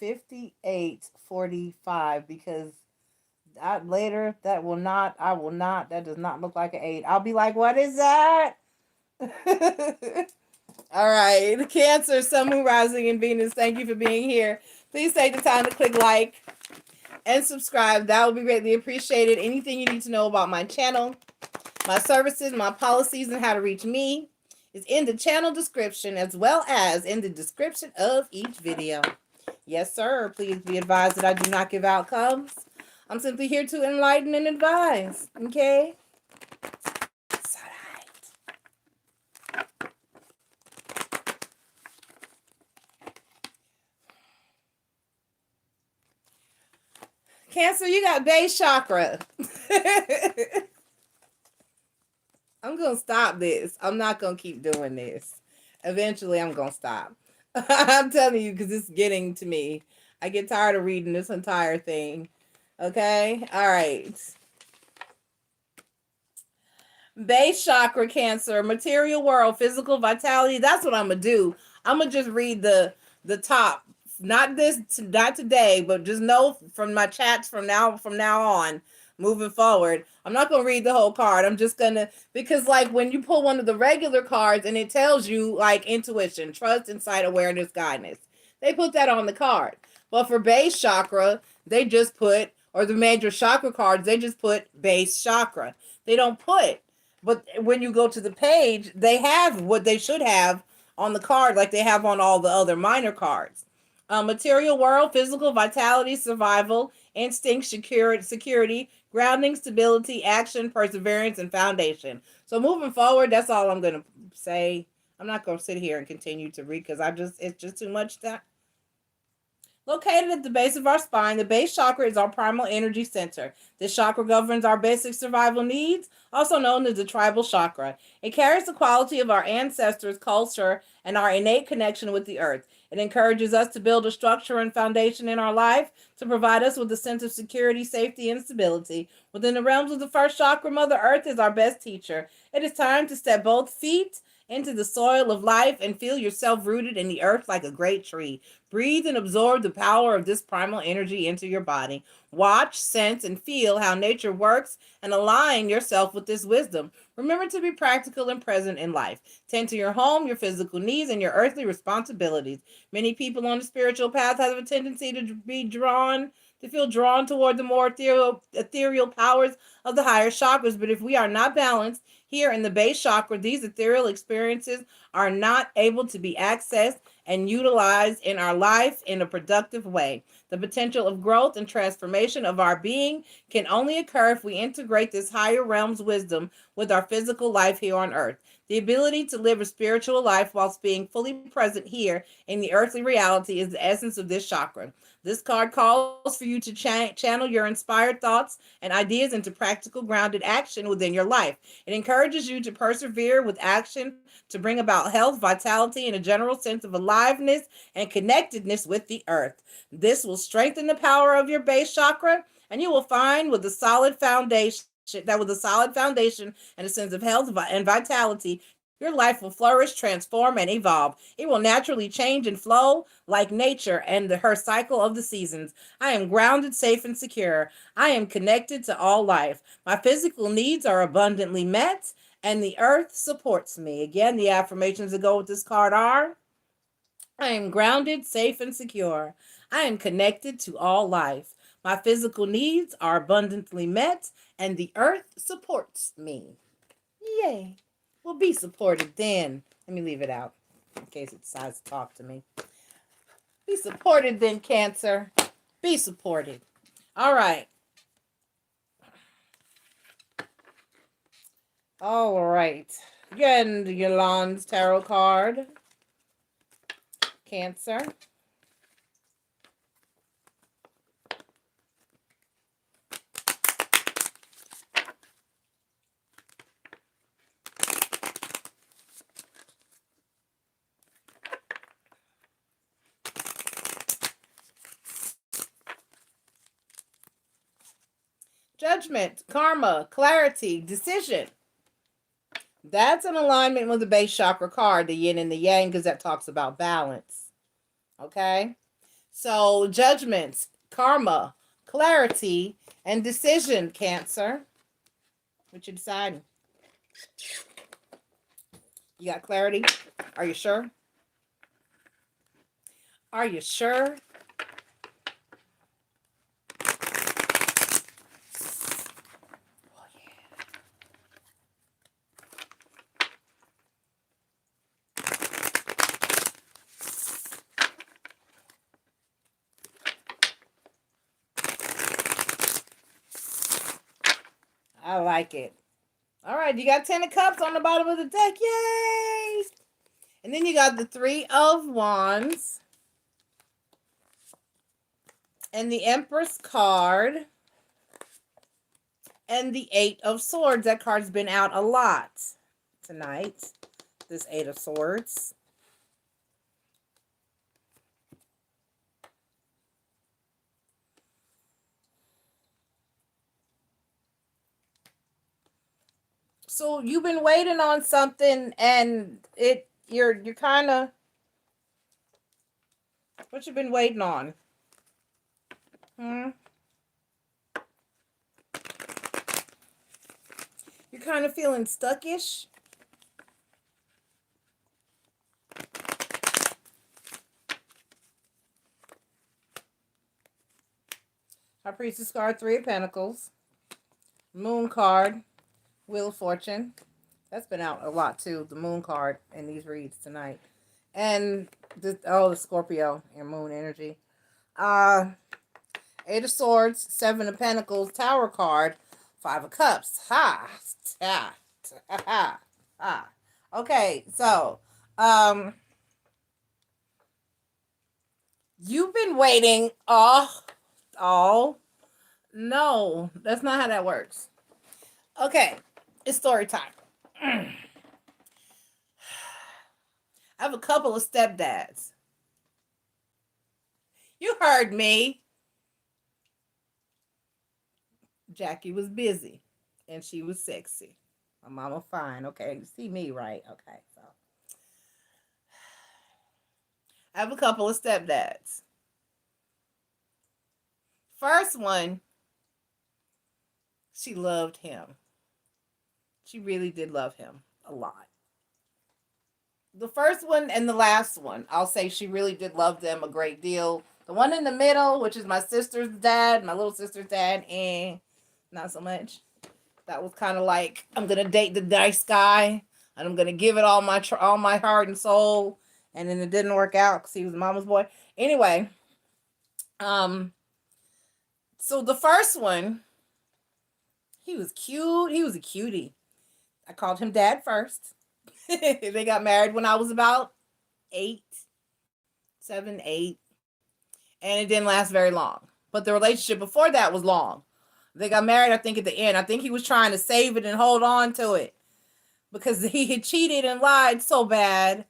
58:45 because later that will not, I will not, that does not look like an 8. I'll be like, what is that? All right, Cancer, Sun, Moon, Rising, and Venus, thank you for being here. Please take the time to click like and subscribe. That would be greatly appreciated. Anything you need to know about my channel, my services, my policies, and how to reach me is in the channel description as well as in the description of each video. Yes, sir. Please be advised that I do not give outcomes. I'm simply here to enlighten and advise. Okay? It's all right. Cancer, you got base chakra. I'm going to stop this. I'm not going to keep doing this. Eventually, I'm going to stop. I'm telling you because it's getting to me. I get tired of reading this entire thing. Okay? All right. Base chakra, Cancer, material world, physical vitality. That's what I'm going to do. I'm going to just read the top. Not today, but just know from my chats from now on, moving forward. I'm not going to read the whole card. I'm just going to, because like when you pull one of the regular cards and it tells you like intuition, trust, insight, awareness, guidance. They put that on the card. But for base chakra, they just put, or the major chakra cards, they just put base chakra. They don't put, but when you go to the page, they have what they should have on the card, like they have on all the other minor cards. Material world, physical vitality, survival, instinct, security, grounding, stability, action, perseverance, and foundation. So moving forward, that's all I'm going to say. I'm not going to sit here and continue to read because it's just too much time. Located at the base of our spine, the base chakra is our primal energy center. This chakra governs our basic survival needs, also known as the tribal chakra. It carries the quality of our ancestors' culture and our innate connection with the earth. It encourages us to build a structure and foundation in our life to provide us with a sense of security, safety, and stability. Within the realms of the first chakra, Mother Earth is our best teacher. It is time to step both feet into the soil of life and feel yourself rooted in the earth like a great tree. Breathe and absorb the power of this primal energy into your body. Watch, sense, and feel how nature works and align yourself with this wisdom. Remember to be practical and present in life. Tend to your home, your physical needs, and your earthly responsibilities. Many people on the spiritual path have a tendency to feel drawn toward the more ethereal powers of the higher chakras, but if we are not balanced here in the base chakra, these ethereal experiences are not able to be accessed and utilized in our life in a productive way. The potential of growth and transformation of our being can only occur if we integrate this higher realm's wisdom with our physical life here on earth. The ability to live a spiritual life whilst being fully present here in the earthly reality is the essence of this chakra. This card calls for you to channel your inspired thoughts and ideas into practical, grounded action within your life. It encourages you to persevere with action to bring about health, vitality, and a general sense of aliveness and connectedness with the earth. This will strengthen the power of your base chakra, and you will find with a solid foundation and a sense of health and vitality, your life will flourish, transform, and evolve. It will naturally change and flow like nature and her cycle of the seasons. I am grounded, safe, and secure. I am connected to all life. My physical needs are abundantly met, and the earth supports me. Again, the affirmations that go with this card are: I am grounded, safe, and secure. I am connected to all life. My physical needs are abundantly met, and the earth supports me. Yay. Well, be supported then. Let me leave it out in case it decides to talk to me. Be supported then, Cancer. Be supported. All right. All right. Again, Yolande's tarot card. Cancer. Judgment, karma, clarity, decision. That's an alignment with the base chakra card, the yin and the yang, because that talks about balance. Okay? So, judgments, karma, clarity, and decision, Cancer. What you deciding? You got clarity? Are you sure? Are you sure? I like it. All right, you got 10 of Cups on the bottom of the deck. Yay! And then you got the 3 of Wands. And the Empress card. And the 8 of Swords. That card's been out a lot tonight. This 8 of Swords. So you've been waiting on something, and you're kind of, what you been waiting on? You're kind of feeling stuckish. High Priestess card, 3 of Pentacles. Moon card, Wheel of Fortune. That's been out a lot too, the Moon card in these reads tonight. And the Scorpio and Moon energy. 8 of Swords, 7 of Pentacles, Tower card, 5 of Cups. Ha! Ha! Ha! Ha! Okay, so, you've been waiting. No, that's not how that works. Okay, it's story time. I have a couple of stepdads. You heard me. Jackie was busy and she was sexy. My mama fine. Okay, you see me, right? Okay, so I have a couple of stepdads. First one, she loved him. She really did love him a lot. The first one and the last one, I'll say she really did love them a great deal. The one in the middle, which is my sister's dad, my little sister's dad, not so much. That was kind of like, I'm going to date the nice guy, and I'm going to give it all my heart and soul, and then it didn't work out because he was mama's boy. Anyway, Um, so the first one, he was cute. He was a cutie. I called him dad first. They got married when I was about 8, 7, 8, and it didn't last very long. But the relationship before that was long. They got married, I think, at the end. I think he was trying to save it and hold on to it because he had cheated and lied so bad.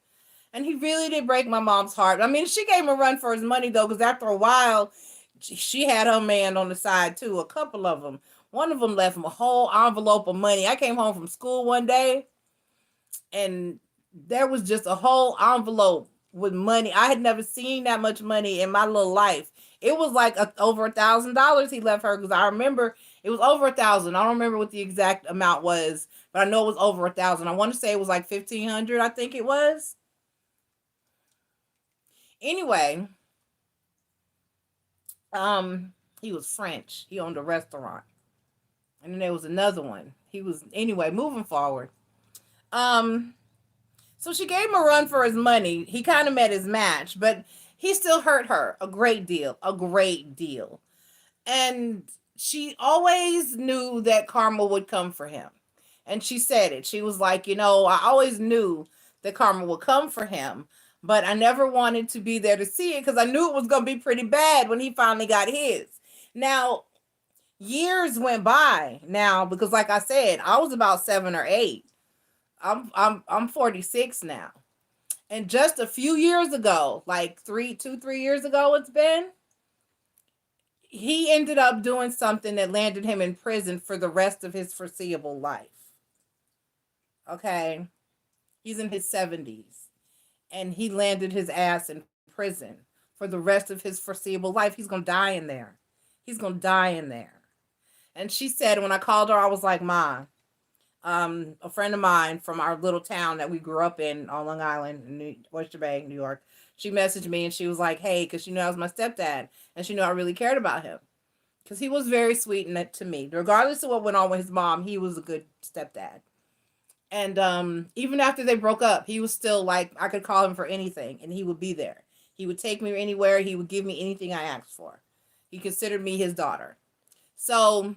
And he really did break my mom's heart. I mean, she gave him a run for his money, though, because after a while, she had her man on the side, too, a couple of them. One of them left him a whole envelope of money. I came home from school one day, and there was just a whole envelope with money. I had never seen that much money in my little life. It was like over $1,000 he left her, because I remember it was over 1,000. I don't remember what the exact amount was, but I know it was over 1,000. I want to say it was like 1,500. I think it was. Anyway, he was French. He owned a restaurant, and then there was another one. He was anyway. Moving forward, um, so she gave him a run for his money. He kind of met his match, but he still hurt her a great deal, a great deal. And she always knew that karma would come for him. And she said it. She was like, I always knew that karma would come for him, but I never wanted to be there to see it because I knew it was going to be pretty bad when he finally got his. Now, years went by now because, like I said, I was about 7 or 8. I'm 46 now. And just a few years ago, like 3 years ago, it's been, he ended up doing something that landed him in prison for the rest of his foreseeable life. Okay. He's in his 70s, and he landed his ass in prison for the rest of his foreseeable life. He's going to die in there. He's going to die in there. And she said, when I called her, I was like, Ma, a friend of mine from our little town that we grew up in on Long Island, Oyster Bay, New York, she messaged me and she was like, hey, because she knew I was my stepdad and she knew I really cared about him because he was very sweet to me. Regardless of what went on with his mom, he was a good stepdad. And even after they broke up, he was still like, I could call him for anything and he would be there. He would take me anywhere. He would give me anything I asked for. He considered me his daughter. So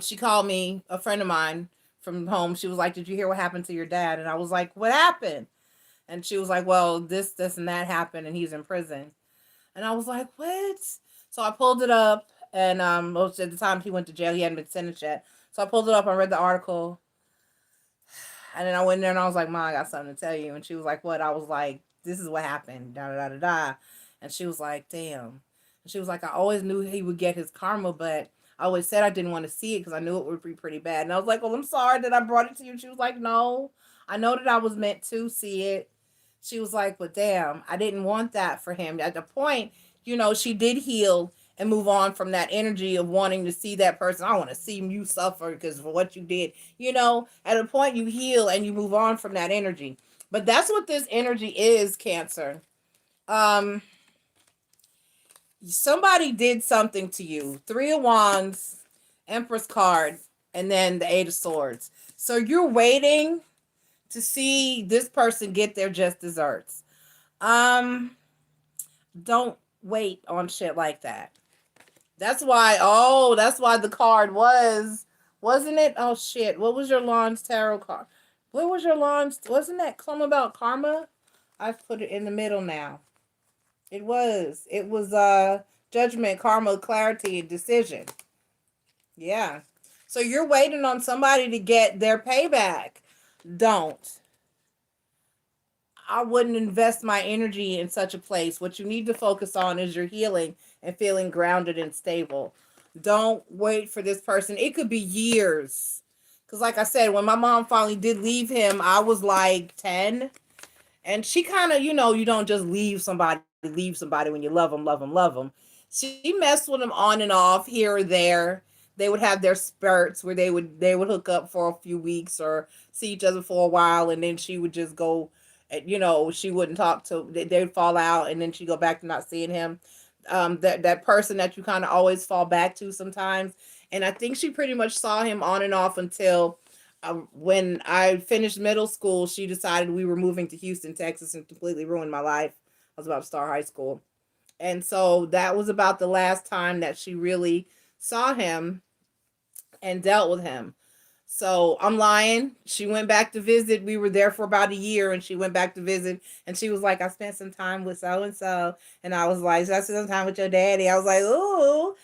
she called me, a friend of mine from home. She was like, did you hear what happened to your dad? And I was like, what happened? And she was like, well, this, and that happened, and he's in prison. And I was like, what? So I pulled it up, and at the time he went to jail, he hadn't been sentenced yet. So I pulled it up, and read the article, and then I went in there, and I was like, Ma, I got something to tell you. And she was like, what? I was like, this is what happened, da-da-da-da-da. And she was like, damn. And she was like, I always knew he would get his karma, but I always said I didn't want to see it because I knew it would be pretty bad. And I was like, well, I'm sorry that I brought it to you. And she was like, no, I know that I was meant to see it. She was like, but damn, I didn't want that for him. At the point, she did heal and move on from that energy of wanting to see that person. I want to see you suffer because for what you did. At a point you heal and you move on from that energy. But that's what this energy is, Cancer. Somebody did something to you. 3 of Wands, Empress card, and then the 8 of Swords. So you're waiting to see this person get their just desserts. Don't wait on shit like that. That's why the card wasn't it? Oh shit. What was your Lawn's tarot card? What was your Lawn's? Wasn't that something about karma? I've put it in the middle now. It was judgment, karma, clarity, and decision. Yeah. So you're waiting on somebody to get their payback. Don't. I wouldn't invest my energy in such a place. What you need to focus on is your healing and feeling grounded and stable. Don't wait for this person. It could be years. Because like I said, when my mom finally did leave him, I was like 10. And she kind of, you don't just leave somebody when you love them, love them, love them. She messed with them on and off here or there. They would have their spurts where they would hook up for a few weeks or see each other for a while, and then she would just go, she wouldn't talk to. They'd fall out, and then she'd go back to not seeing him. That person that you kind of always fall back to sometimes, and I think she pretty much saw him on and off until when I finished middle school. She decided we were moving to Houston, Texas, and completely ruined my life. I was about to start high school. And so that was about the last time that she really saw him and dealt with him. So I'm lying. She went back to visit. We were there for about a year and she went back to visit and she was like, I spent some time with so and so. And I was like, I spent some time with your daddy. I was like, ooh,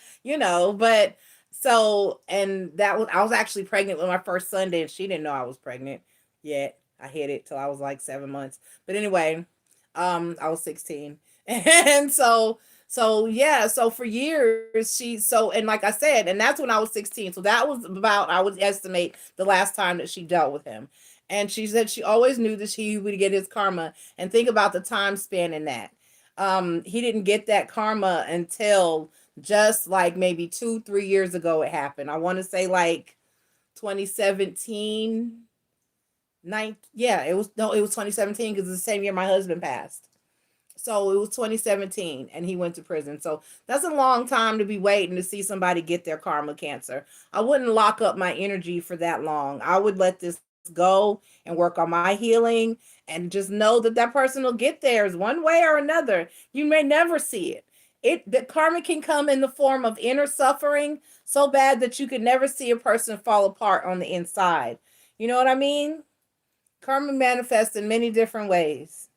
but so, and that was, I was actually pregnant with my first Sunday and she didn't know I was pregnant yet. I hid it till I was like 7 months. But anyway, I was 16. And so yeah, so for years and like I said, and that's when I was 16. So that was about, I would estimate, the last time that she dealt with him. And she said she always knew that he would get his karma. And think about the time span in that. He didn't get that karma until just like maybe 2-3 years ago it happened. I want to say like 2017. Yeah, it was 2017 because it's the same year my husband passed. So it was 2017 and he went to prison. So that's a long time to be waiting to see somebody get their karma cancer. I wouldn't lock up my energy for that long. I would let this go and work on my healing and just know that that person will get theirs one way or another. You may never see it. The karma can come in the form of inner suffering so bad that you could never see a person fall apart on the inside. You know what I mean? Karma manifests in many different ways.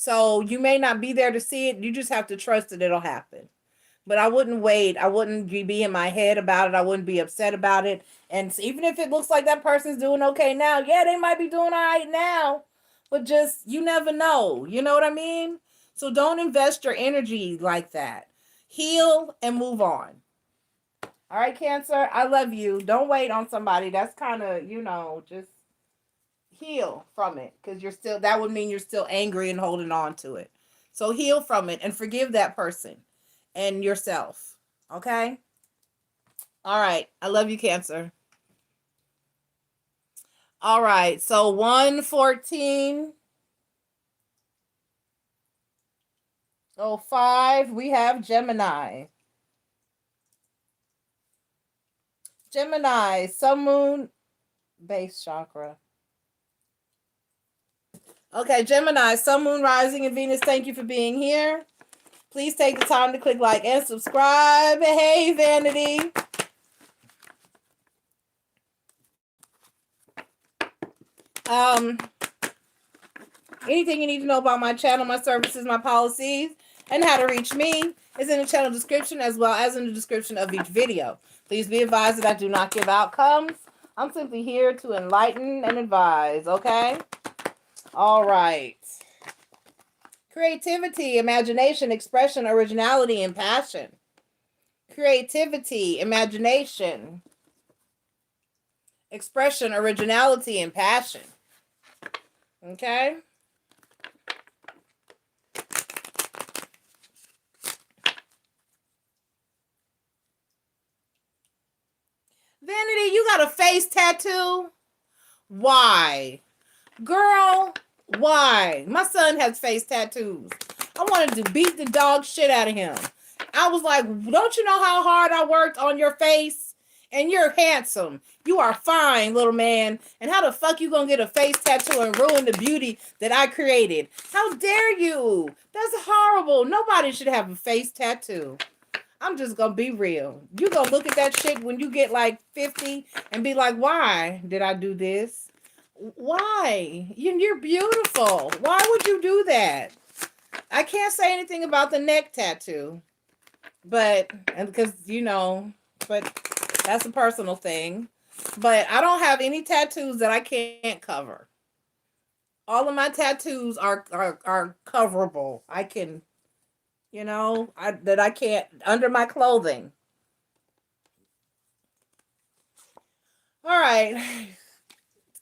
So you may not be there to see it. You just have to trust that it'll happen. But I wouldn't wait. I wouldn't be in my head about it. I wouldn't be upset about it. And even if it looks like that person's doing okay now, yeah, they might be doing all right now. But just, you never know. You know what I mean? So don't invest your energy like that. Heal and move on. All right, Cancer, I love you. Don't wait on somebody. That's kind of, just heal from it, because that would mean you're still angry and holding on to it. So heal from it and forgive that person and yourself. Okay? All right. I love you, Cancer. All right. So 114:05, we have Gemini. Gemini, Sun, Moon, base chakra. Okay, Gemini, Sun, Moon, Rising, and Venus, thank you for being here. Please take the time to click like and subscribe. Hey, Vanity. Anything you need to know about my channel, my services, my policies, and how to reach me is in the channel description as well as in the description of each video. Please be advised that I do not give outcomes. I'm simply here to enlighten and advise, okay? All right. Creativity, imagination, expression, originality, and passion. Creativity, imagination, expression, originality, and passion. Okay? Vanity, you got a face tattoo? Why? Girl, why? My son has face tattoos. I wanted to beat the dog shit out of him. I was like, don't you know how hard I worked on your face? And you're handsome. You are fine, little man. And how the fuck you gonna get a face tattoo and ruin the beauty that I created? How dare you? That's horrible. Nobody should have a face tattoo. I'm just gonna be real. You gonna look at that shit when you get like 50 and be like, why did I do this? Why? You're beautiful. Why would you do that? I can't say anything about the neck tattoo. But that's a personal thing. But I don't have any tattoos that I can't cover. All of my tattoos are coverable. I can, I can't, under my clothing. All right.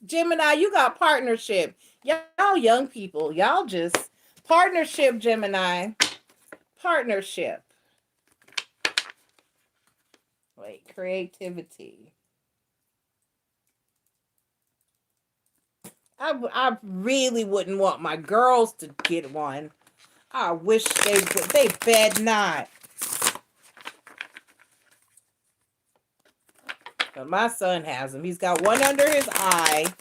Gemini, you got partnership. Y'all young people, y'all just partnership, Gemini. Partnership. Wait, creativity. I really wouldn't want my girls to get one. I wish they would. They bet not. But my son has them. He's got one under his eye,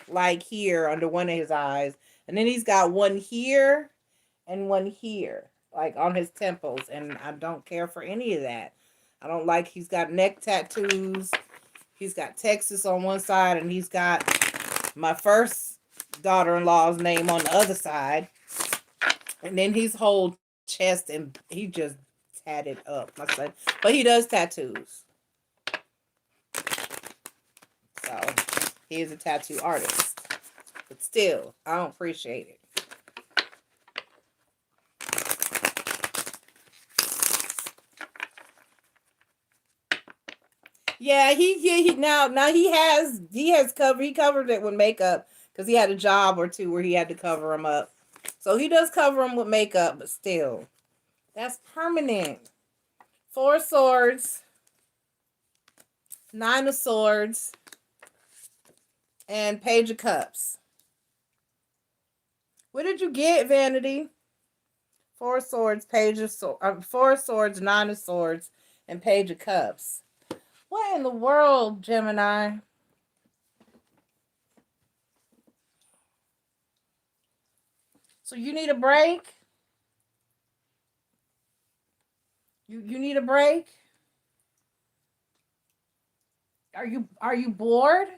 like here, under one of his eyes. And then he's got one here and one here. like on his temples, and I don't care for any of that. I don't like he's got neck tattoos. He's got Texas on one side, and he's got my first daughter-in-law's name on the other side. And then his whole chest, and he just tatted up, my son. But he does tattoos. So he is a tattoo artist. But still, I don't appreciate it. Yeah, he now he covered it with makeup because he had a job or two where he had to cover him up. So he does cover him with makeup, but still, that's permanent. 4 of Swords, 9 of Swords, and Page of Cups. What did you get, Vanity? 4 of Swords, 4 of Swords, 9 of Swords, and Page of Cups. What in the world, Gemini? So you need a break? You need a break? Are you bored?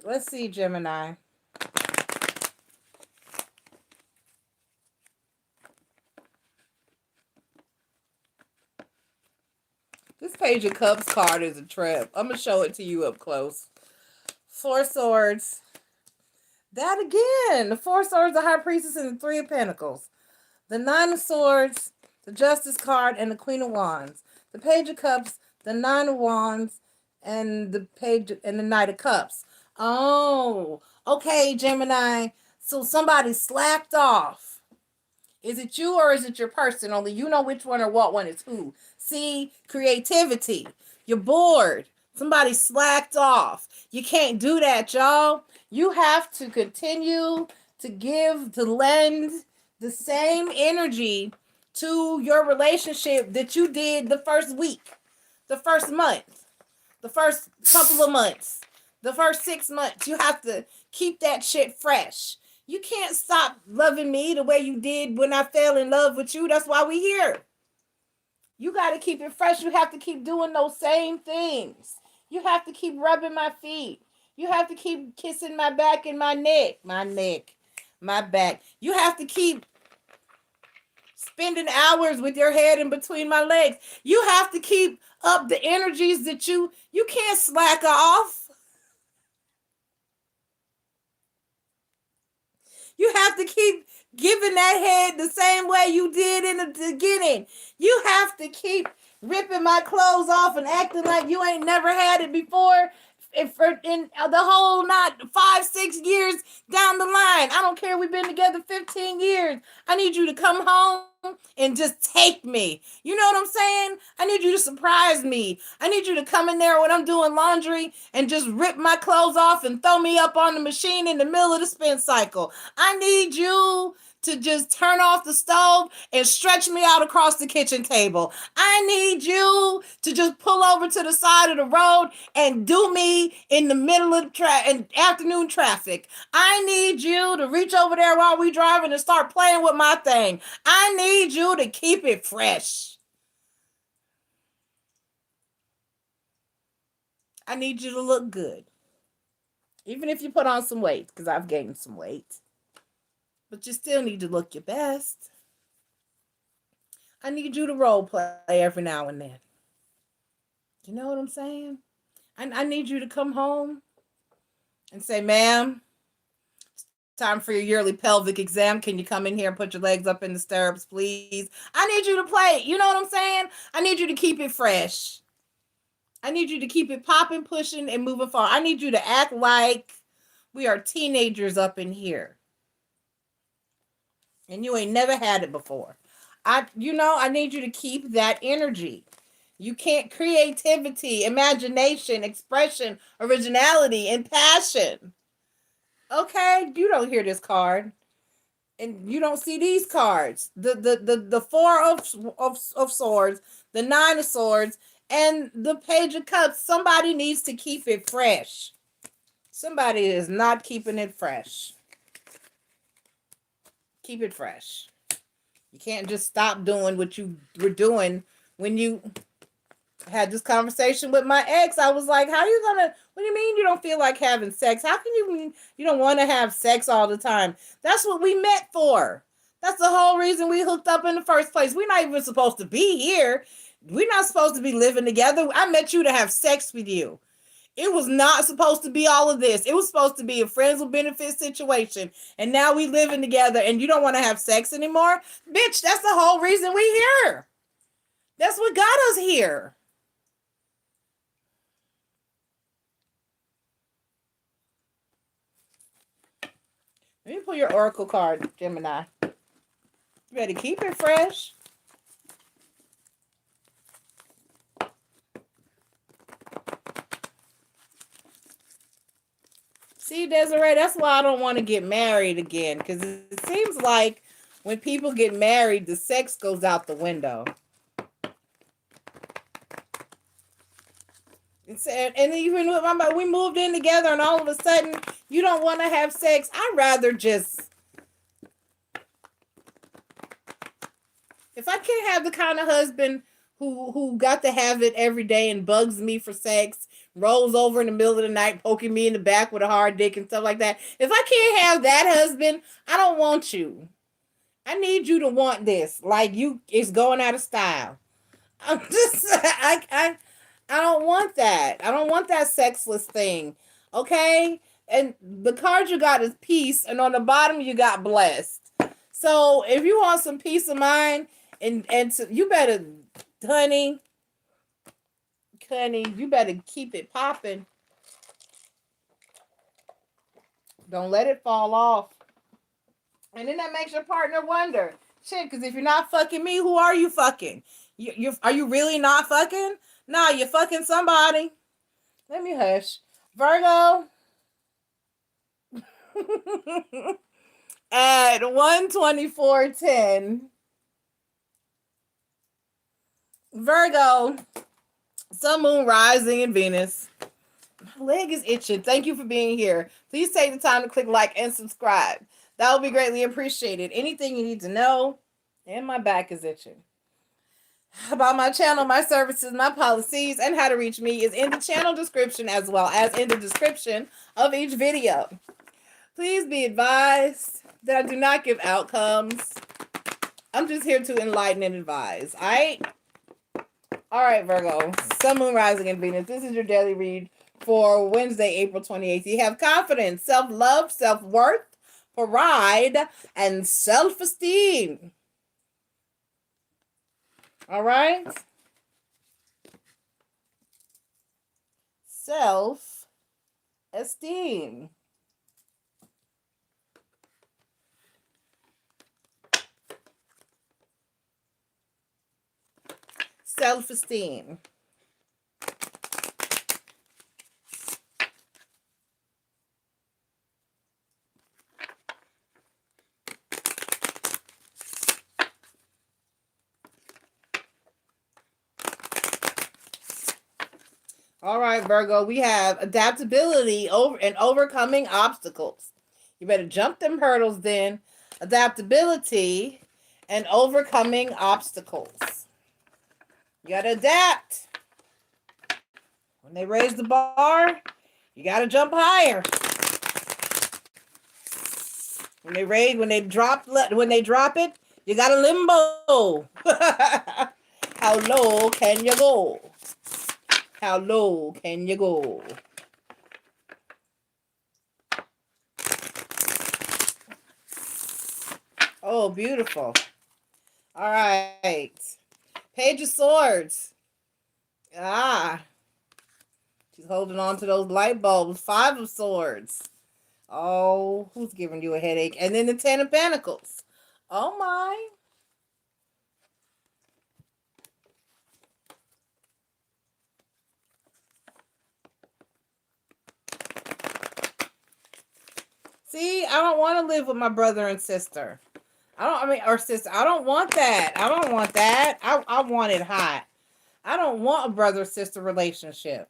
Let's see, Gemini. This Page of Cups card is a trip. I'm going to show it to you up close. 4 of Swords. That again. The 4 of Swords, the High Priestess, and the 3 of Pentacles. The 9 of Swords, the Justice card, and the Queen of Wands. The Page of Cups, the 9 of Wands, and the Knight of Cups. Oh, okay, Gemini. So somebody slacked off. Is it you or is it your person? Only you know which one or what one is who. See, creativity. You're bored. Somebody slacked off. You can't do that, y'all. You have to continue to lend the same energy to your relationship that you did the first week, the first month, the first couple of months, the first 6 months. You have to keep that shit fresh. You can't stop loving me the way you did when I fell in love with you. That's why we here. You got to keep it fresh. You have to keep doing those same things. You have to keep rubbing my feet. You have to keep kissing my back and my neck. My back. You have to keep spending hours with your head in between my legs. You have to keep up the energies that you can't slack off. You have to keep giving that head the same way you did in the beginning. You have to keep ripping my clothes off and acting like you ain't never had it before. In the whole not 5-6 years down the line. I don't care. We've been together 15 years. I need you to come home and just take me. You know what I'm saying? I need you to surprise me. I need you to come in there when I'm doing laundry and just rip my clothes off and throw me up on the machine in the middle of the spin cycle. I need you to just turn off the stove and stretch me out across the kitchen table. I need you to just pull over to the side of the road and do me in the middle of afternoon traffic. I need you to reach over there while we driving and start playing with my thing. I need you to keep it fresh. I need you to look good. Even if you put on some weight, because I've gained some weight. But you still need to look your best. I need you to role play every now and then. You know what I'm saying? I need you to come home and say, ma'am, it's time for your yearly pelvic exam. Can you come in here and put your legs up in the stirrups, please? I need you to play. You know what I'm saying? I need you to keep it fresh. I need you to keep it popping, pushing, and moving forward. I need you to act like we are teenagers up in here. And you ain't never had it before. I need you to keep that energy. You can't creativity, imagination, expression, originality, and passion. Okay, you don't hear this card. And you don't see these cards. The 4 of Swords, the 9 of Swords, and the Page of Cups. Somebody needs to keep it fresh. Somebody is not keeping it fresh. Keep it fresh. You can't just stop doing what you were doing when you had this conversation with my ex. I was like, how are you gonna, what do you mean you don't feel like having sex? How can you mean you don't want to have sex all the time? That's what we met for. That's the whole reason we hooked up in the first place. We're not even supposed to be here. We're not supposed to be living together. I met you to have sex with you. It was not supposed to be all of this. It was supposed to be a friends with benefits situation. And now we living together and you don't want to have sex anymore? Bitch, that's the whole reason we here. That's what got us here. Let me pull your oracle card, Gemini. You better keep it fresh. See, Desiree, that's why I don't want to get married again. Because it seems like when people get married, the sex goes out the window. And even we moved in together and all of a sudden you don't want to have sex. I'd rather just, if I can't have the kind of husband who got to have it every day and bugs me for sex, rolls over in the middle of the night poking me in the back with a hard dick and stuff like that. If I can't have that husband, I don't want you. I need you to want this. Like you, it's going out of style. I'm just, I don't want that. I don't want that sexless thing. Okay? And the card you got is peace, and on the bottom you got blessed. So if you want some peace of mind, and so you better, honey, you better keep it popping. Don't let it fall off. And then that makes your partner wonder, shit, because if you're not fucking me, who are you fucking? Are you really not fucking? Nah, you're fucking somebody. Let me hush. Virgo. At 1:24:10. Virgo. Sun, Moon, Rising, in Venus. My leg is itching. Thank you for being here. Please take the time to click like and subscribe. That would be greatly appreciated. Anything you need to know, and my back is itching, about my channel, my services, my policies, and how to reach me is in the channel description as well as in the description of each video. Please be advised that I do not give outcomes. I'm just here to enlighten and advise. All right, Virgo. Sun, Moon, Rising, and Venus. This is your daily read for Wednesday, April 28th. You have confidence, self-love, self-worth, pride, and self-esteem. All right? Self-esteem. Self-esteem. All right, Virgo, we have adaptability and overcoming obstacles. You better jump them hurdles then. Adaptability and overcoming obstacles. You got to adapt. When they raise the bar, you got to jump higher. When they drop it, you got to limbo. How low can you go? How low can you go? Oh, beautiful. All right. Page of Swords. She's holding on to those light bulbs. 5 of Swords. Oh, who's giving you a headache? And then the 10 of Pentacles. Oh, my. See, I don't want to live with my brother and sister. Or sister. I don't want that. I want it hot. I don't want a brother-sister relationship.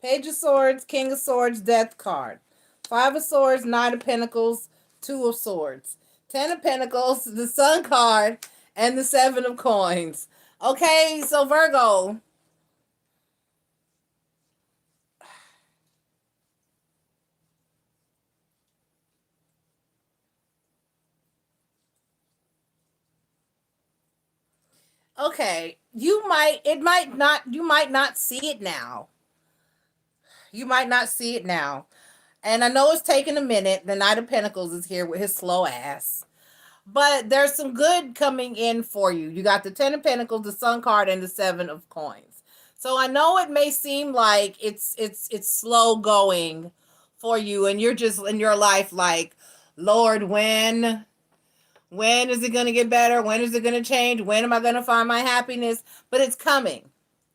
Page of Swords, King of Swords, Death card. Five of Swords, Nine of Pentacles, Two of Swords. Ten of Pentacles, the Sun card, and the Seven of Coins. Okay, so Virgo. Okay, you might not see it now. You might not see it now. And I know it's taking a minute. The Knight of Pentacles is here with his slow ass. But there's some good coming in for you. You got the Ten of Pentacles, the Sun card, and the Seven of Coins. So I know it may seem like it's slow going for you, and you're just in your life like, Lord, when is it gonna get better? When is it gonna change? When am I gonna find my happiness? But it's coming.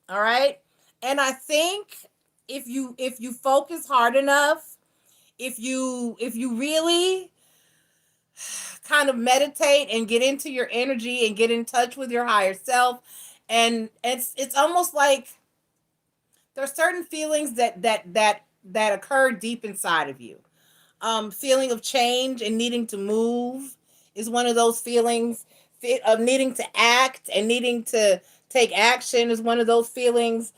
All right. And I think if you focus hard enough, if you really kind of meditate and get into your energy and get in touch with your higher self, and it's almost like there's certain feelings that occur deep inside of you. Feeling of change and needing to move is one of those feelings. Of needing to act and needing to take action is one of those feelings.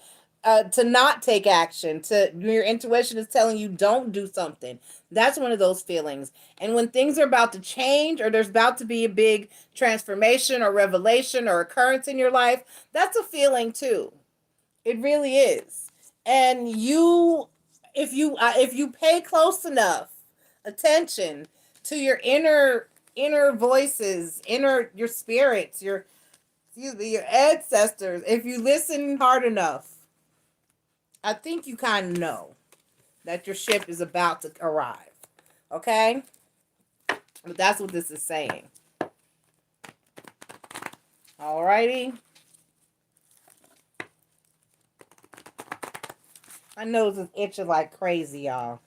To not take action, to your intuition is telling you don't do something. That's one of those feelings. And when things are about to change, or there's about to be a big transformation or revelation or occurrence in your life, that's a feeling too. It really is. And if you pay close enough attention to your inner voices, your spirits, your ancestors, if you listen hard enough, I think you kind of know that your ship is about to arrive. Okay? But that's what this is saying. Alrighty. My nose is itching like crazy, y'all.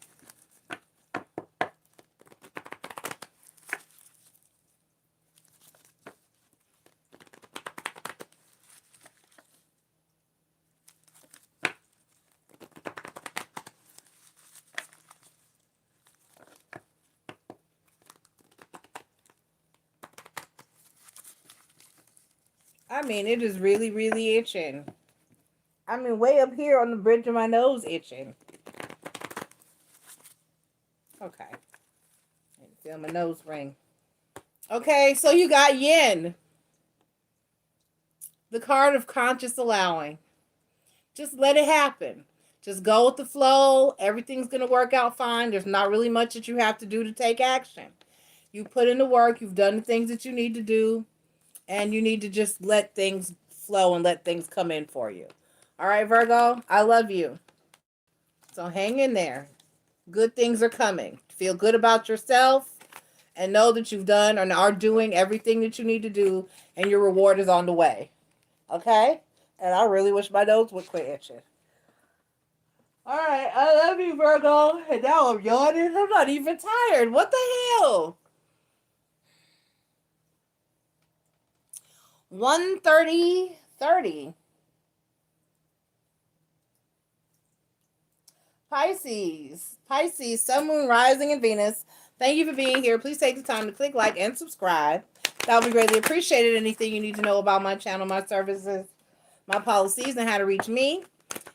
I mean, it is really, really itching. I mean, way up here on the bridge of my nose itching. Okay. I feel my nose ring. Okay, so you got Yin. The card of conscious allowing. Just let it happen. Just go with the flow. Everything's going to work out fine. There's not really much that you have to do to take action. You put in the work. You've done the things that you need to do. And you need to just let things flow and let things come in for you. All right, Virgo, I love you. So hang in there. Good things are coming. Feel good about yourself and know that you've done and are doing everything that you need to do, and your reward is on the way. Okay? And I really wish my nose would quit itching. All right, I love you, Virgo. And now I'm yawning. I'm not even tired. What the hell? 1:30:30. Pisces, Sun, Moon, Rising, and Venus. Thank you for being here. Please take the time to click like and subscribe. That would be greatly appreciated. Anything you need to know about my channel, my services, my policies, and how to reach me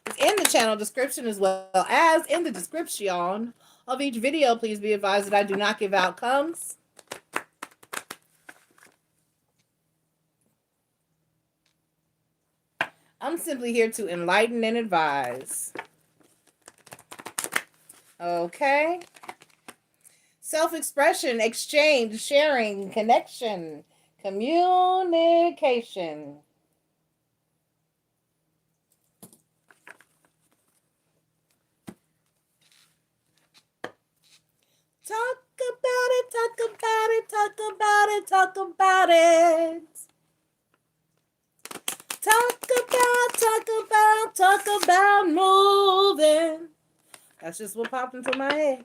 is in the channel description, as well as in the description of each video. Please be advised that I do not give outcomes. I'm simply here to enlighten and advise. Okay. Self-expression, exchange, sharing, connection, communication. Talk about it, talk about it, talk about it, talk about it. Talk about moving. That's just what popped into my head.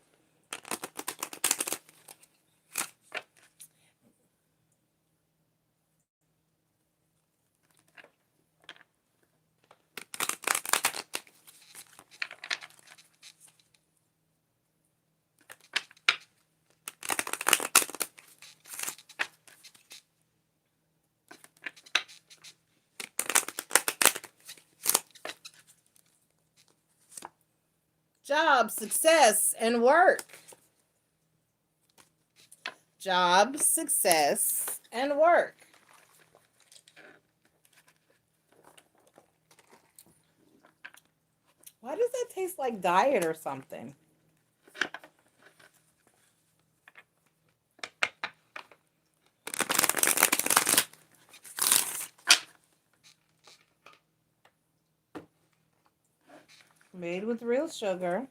Job, success, and work. Job, success, and work. Why does that taste like diet or something? Made with real sugar.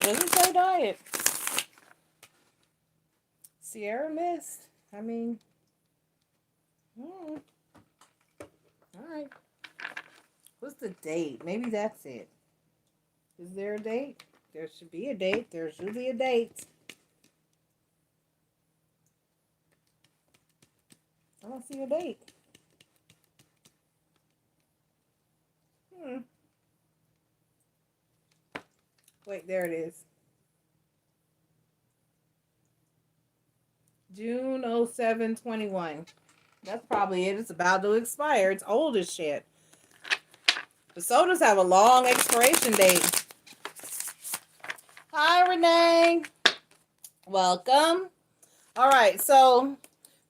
Doesn't say diet. Sierra Mist. I mean, all right. What's the date? Maybe that's it. Is there a date? There should be a date. There's usually a date. I don't see a date. Wait, there it is. June 07/21. That's probably it. It's about to expire. It's old as shit. The sodas have a long expiration date. Hi, Renee. Welcome. All right, so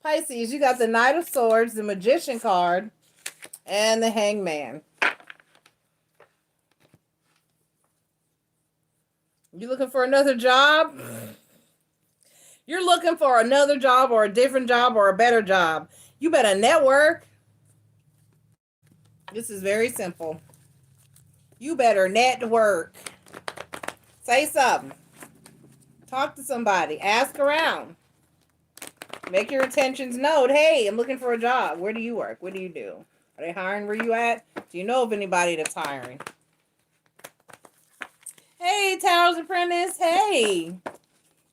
Pisces, you got the Knight of Swords, the Magician card, and the Hangman. You looking for another job? You're looking for another job or a different job or a better job. You better network. This is very simple. You better network. Say something. Talk to somebody. Ask around. Make your intentions known. Hey, I'm looking for a job. Where do you work? What do you do? Are they hiring where you at? Do you know of anybody that's hiring? Hey, Taro's Apprentice. Hey.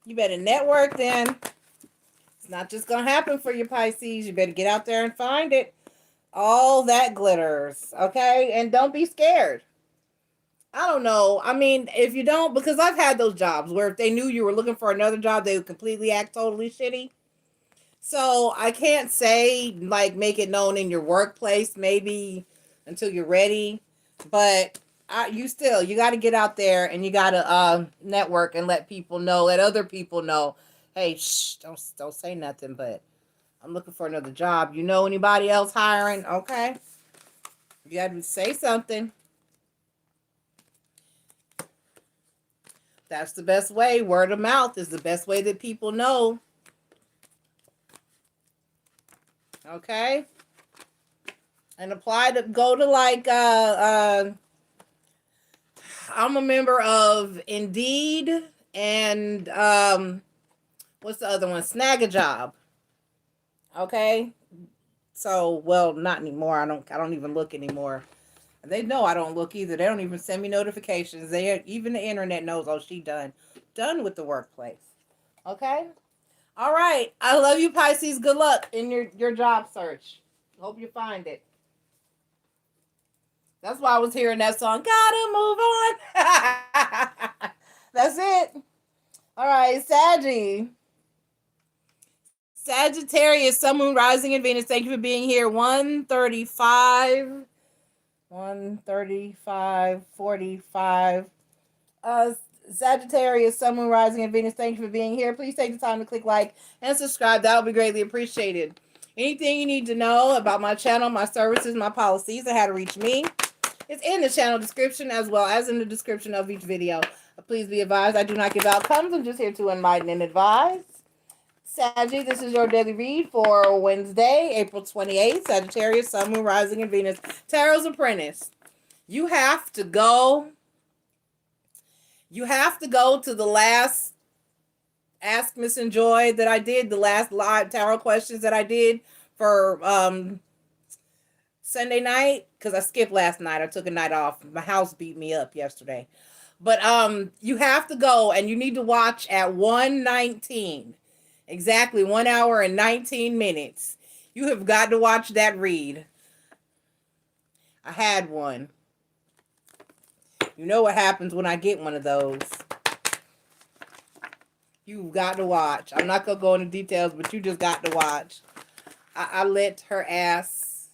You better network then. It's not just going to happen for you, Pisces. You better get out there and find it. All that glitters. Okay? And don't be scared. I don't know. I mean, if you don't, because I've had those jobs where if they knew you were looking for another job, they would completely act totally shitty. So I can't say, like, make it known in your workplace, maybe until you're ready. But you got to get out there and you got to network and let people know, let other people know, hey, shh, don't say nothing, but I'm looking for another job. You know anybody else hiring? Okay. You got to say something. That's the best way. Word of mouth is the best way that people know. Okay? And go to like, I'm a member of Indeed and, what's the other one? Snag a Job. Okay? So, well, not anymore. I don't even look anymore. They know I don't look either. They don't even send me notifications. Even the internet knows, oh, she done with the workplace. Okay? All right. I love you, Pisces. Good luck in your job search. Hope you find it. That's why I was hearing that song. Gotta move on. That's it. All right, Sagittarius, Sun, Moon, Rising, and Venus. Thank you for being here. 135. 45. Sagittarius, Sun, Moon, Rising, and Venus. Thank you for being here. Please take the time to click like and subscribe. That would be greatly appreciated. Anything you need to know about my channel, my services, my policies, and how to reach me, it's in the channel description as well as in the description of each video. Please be advised, I do not give outcomes. I'm just here to enlighten and advise. Saggy, this is your daily read for Wednesday, April 28th. Sagittarius, Sun, Moon, Rising, and Venus. Tarot's Apprentice. You have to go to the last Ask MissNJoy that I did, the last live tarot questions that I did for Sunday night, because I skipped last night. I took a night off. My house beat me up yesterday. But you have to go, and you need to watch at 1:19. Exactly 1 hour and 19 minutes. You have got to watch that read. I had one. You know what happens when I get one of those. You've got to watch. I'm not going to go into details, but you just got to watch. I let her ass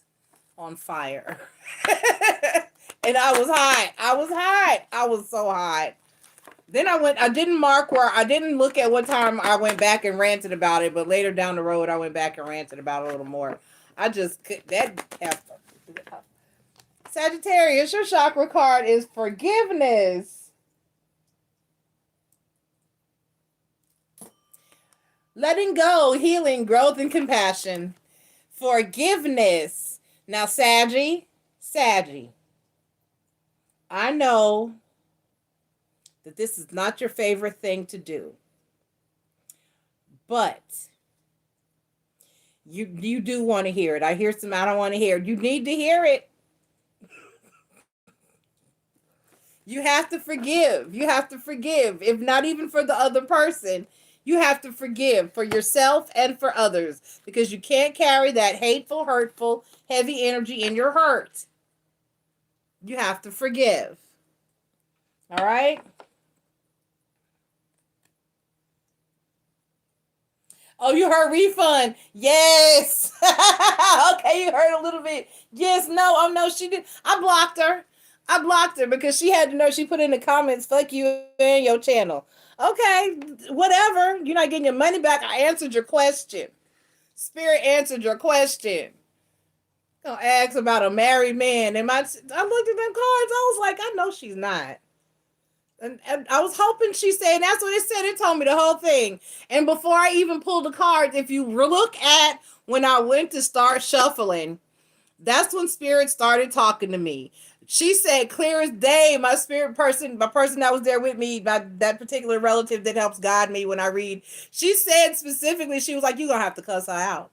on fire. And I was hot. I was hot. I was so hot. Then I didn't mark where, I didn't look at what time I went back and ranted about it, but later down the road, I went back and ranted about it a little more. I just could, Sagittarius, your chakra card is forgiveness. Letting go, healing, growth, and compassion. Forgiveness. Now, Saggy, I know that this is not your favorite thing to do, but you do want to hear it. I don't want to hear it. You need to hear it. You have to forgive. You have to forgive. If not even for the other person, you have to forgive for yourself and for others, because you can't carry that hateful, hurtful, heavy energy in your heart. You have to forgive. All right? Oh, you heard refund. Yes. Okay, you heard a little bit. Yes, no. Oh, no, she did. I blocked her because she had to know. She put in the comments, fuck you and your channel. Okay, whatever. You're not getting your money back. I answered your question. Spirit answered your question. Don't ask about a married man. I looked at them cards. I was like, I know she's not. And I was hoping she said, that's what it said. It told me the whole thing. And before I even pulled the cards, if you look at when I went to start shuffling, that's when Spirit started talking to me. She said, clear as day, my person that was there with me, that particular relative that helps guide me when I read, she said specifically, she was like, you're going to have to cuss her out.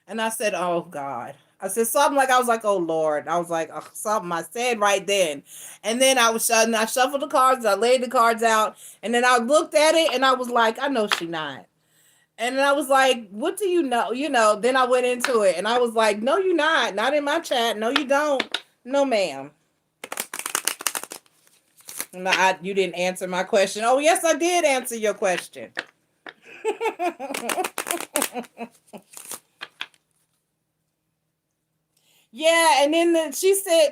And I said, oh, God. I said something like, I was like, oh, Lord. I was like, oh, something I said right then. And then I shuffled the cards, I laid the cards out, and then I looked at it, and I was like, I know she not. And then I was like, what do you know? Then I went into it, and I was like, no, you're not. Not in my chat. No, you don't. No, ma'am. No, you didn't answer my question. Oh, yes, I did answer your question. Yeah, and then she said,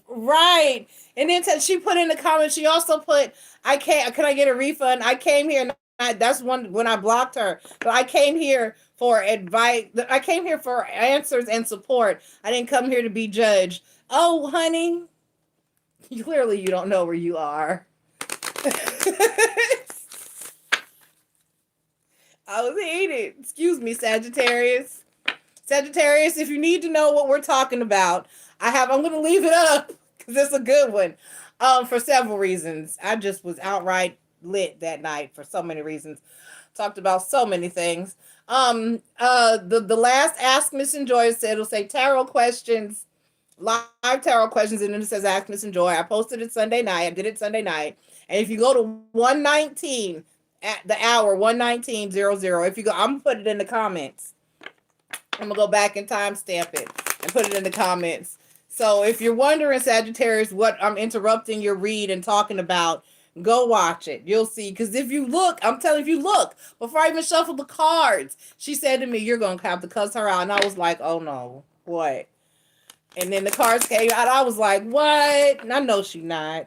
right. And then she put in the comments, she also put, can I get a refund? I came here, that's when I blocked her. But I came here for advice. I came here for answers and support. I didn't come here to be judged. Oh, honey, clearly you don't know where you are. I was heated. Excuse me, Sagittarius. Sagittarius, if you need to know what we're talking about, I'm going to leave it up because it's a good one for several reasons. I just was outright lit that night for so many reasons. Talked about so many things. The last Ask MissNJoy said, it'll say tarot questions, live tarot questions, and then it says Ask MissNJoy. I posted it Sunday night. I did it Sunday night. And if you go to 119 at the hour, 119:00, if you go, I'm going to put it in the comments. I'm going to go back and timestamp it and put it in the comments. So if you're wondering, Sagittarius, what I'm interrupting your read and talking about, go watch it. You'll see. Because if you look, I'm telling you, if you look, before I even shuffle the cards, she said to me, you're going to have to cuss her out. And I was like, oh no, what? And then the cards came out. I was like, what? And I know she not.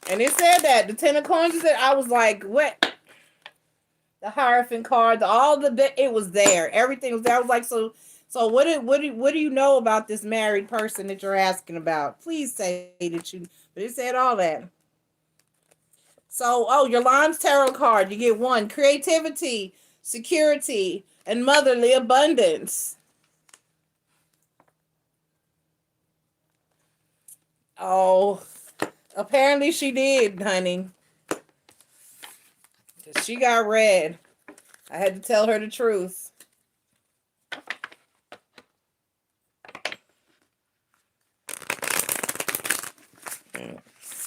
And it said that. The Ten of Coins said, I was like, what? The Hierophant card, it was there. Everything was there. I was like, so what do you know about this married person that you're asking about? Please say that you, but it said all that. So, your Lion's Tarot card, you get one. Creativity, security, and motherly abundance. Oh, apparently she did, honey. She got red. I had to tell her the truth.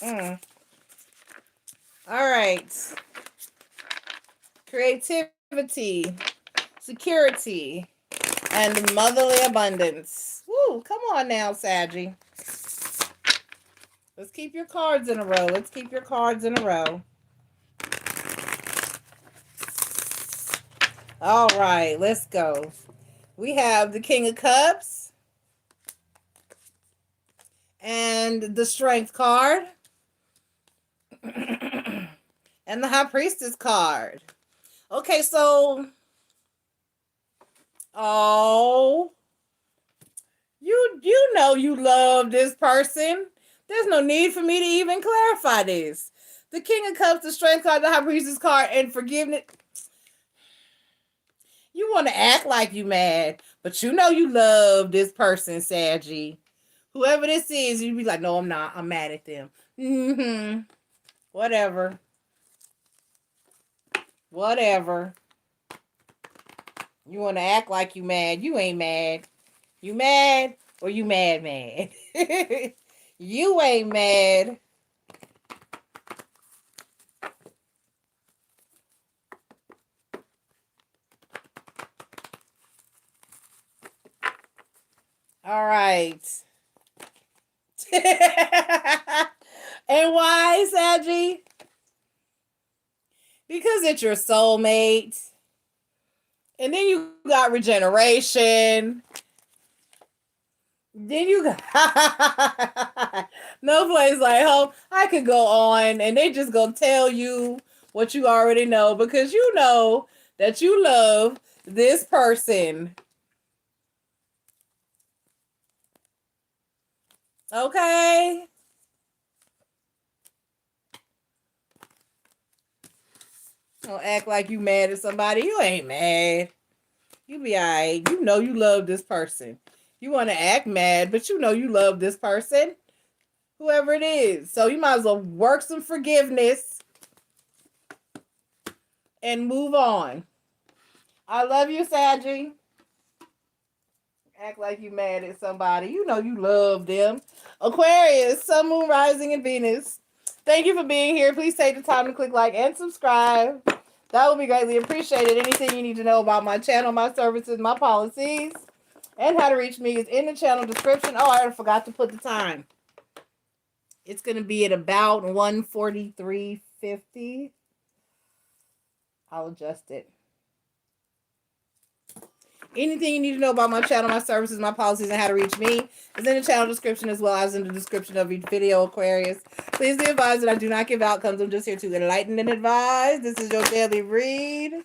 All right. Creativity, security, and motherly abundance. Woo, come on now, Saggy. Let's keep your cards in a row. Let's keep your cards in a row. All right, let's go. We have the King of Cups and the Strength card and the High Priestess card. Okay, so you know you love this person. There's no need for me to even clarify this. The King of Cups, the Strength card, the High Priestess card, and forgiveness. You want to act like you mad, but you know you love this person, Saggy. Whoever this is, you be like, no, I'm not. I'm mad at them. Whatever. Whatever. You want to act like you mad. You ain't mad. You mad or you mad? You ain't mad. All right. And why, Saggy? Because it's your soulmate. And then you got regeneration. Then you got no place like home. I could go on and they just gonna tell you what you already know because you know that you love this person. Okay? Don't act like you mad at somebody. You ain't mad. You be alright. You know you love this person. You want to act mad, but you know you love this person. Whoever it is. So you might as well work some forgiveness and move on. I love you, Saggy. Act like you mad at somebody. You know you love them. Aquarius, Sun, Moon, Rising, and Venus. Thank you for being here. Please take the time to click like and subscribe. That would be greatly appreciated. Anything you need to know about my channel, my services, my policies, and how to reach me is in the channel description. Oh, I forgot to put the time. It's going to be at about 1:43:50. I'll adjust it. Anything you need to know about my channel, my services, my policies, and how to reach me is in the channel description as well as in the description of each video, Aquarius. Please be advised that I do not give outcomes. I'm just here to enlighten and advise. This is your daily read.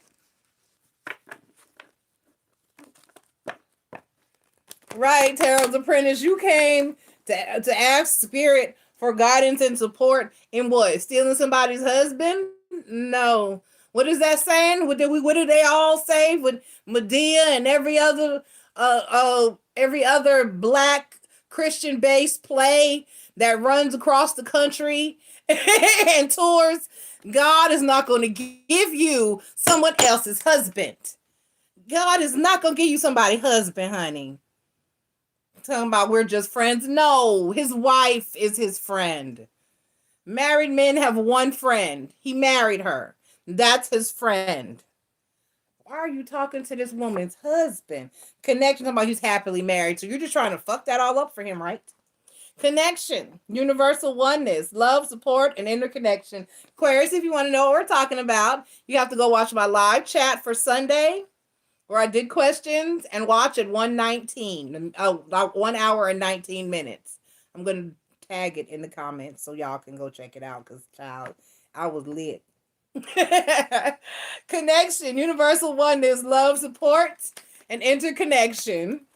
Right, Tarot's Apprentice. You came to ask Spirit for guidance and support in what? Stealing somebody's husband? No. What is that saying? What did they all say with Medea and every other black Christian based play that runs across the country and tours? God is not going to give you someone else's husband. God is not going to give you somebody's husband, honey. Talking about we're just friends. No, his wife is his friend. Married men have one friend. He married her. That's his friend. Why are you talking to this woman's husband? Connection, about he's happily married. So you're just trying to fuck that all up for him, right? Connection, universal oneness, love, support, and interconnection. Aquarius, if you want to know what we're talking about, you have to go watch my live chat for Sunday, where I did questions, and watch at 1:19, 1 hour and 19 minutes. I'm going to tag it in the comments so y'all can go check it out because, child, I was lit. Connection, universal oneness, love, support, and interconnection.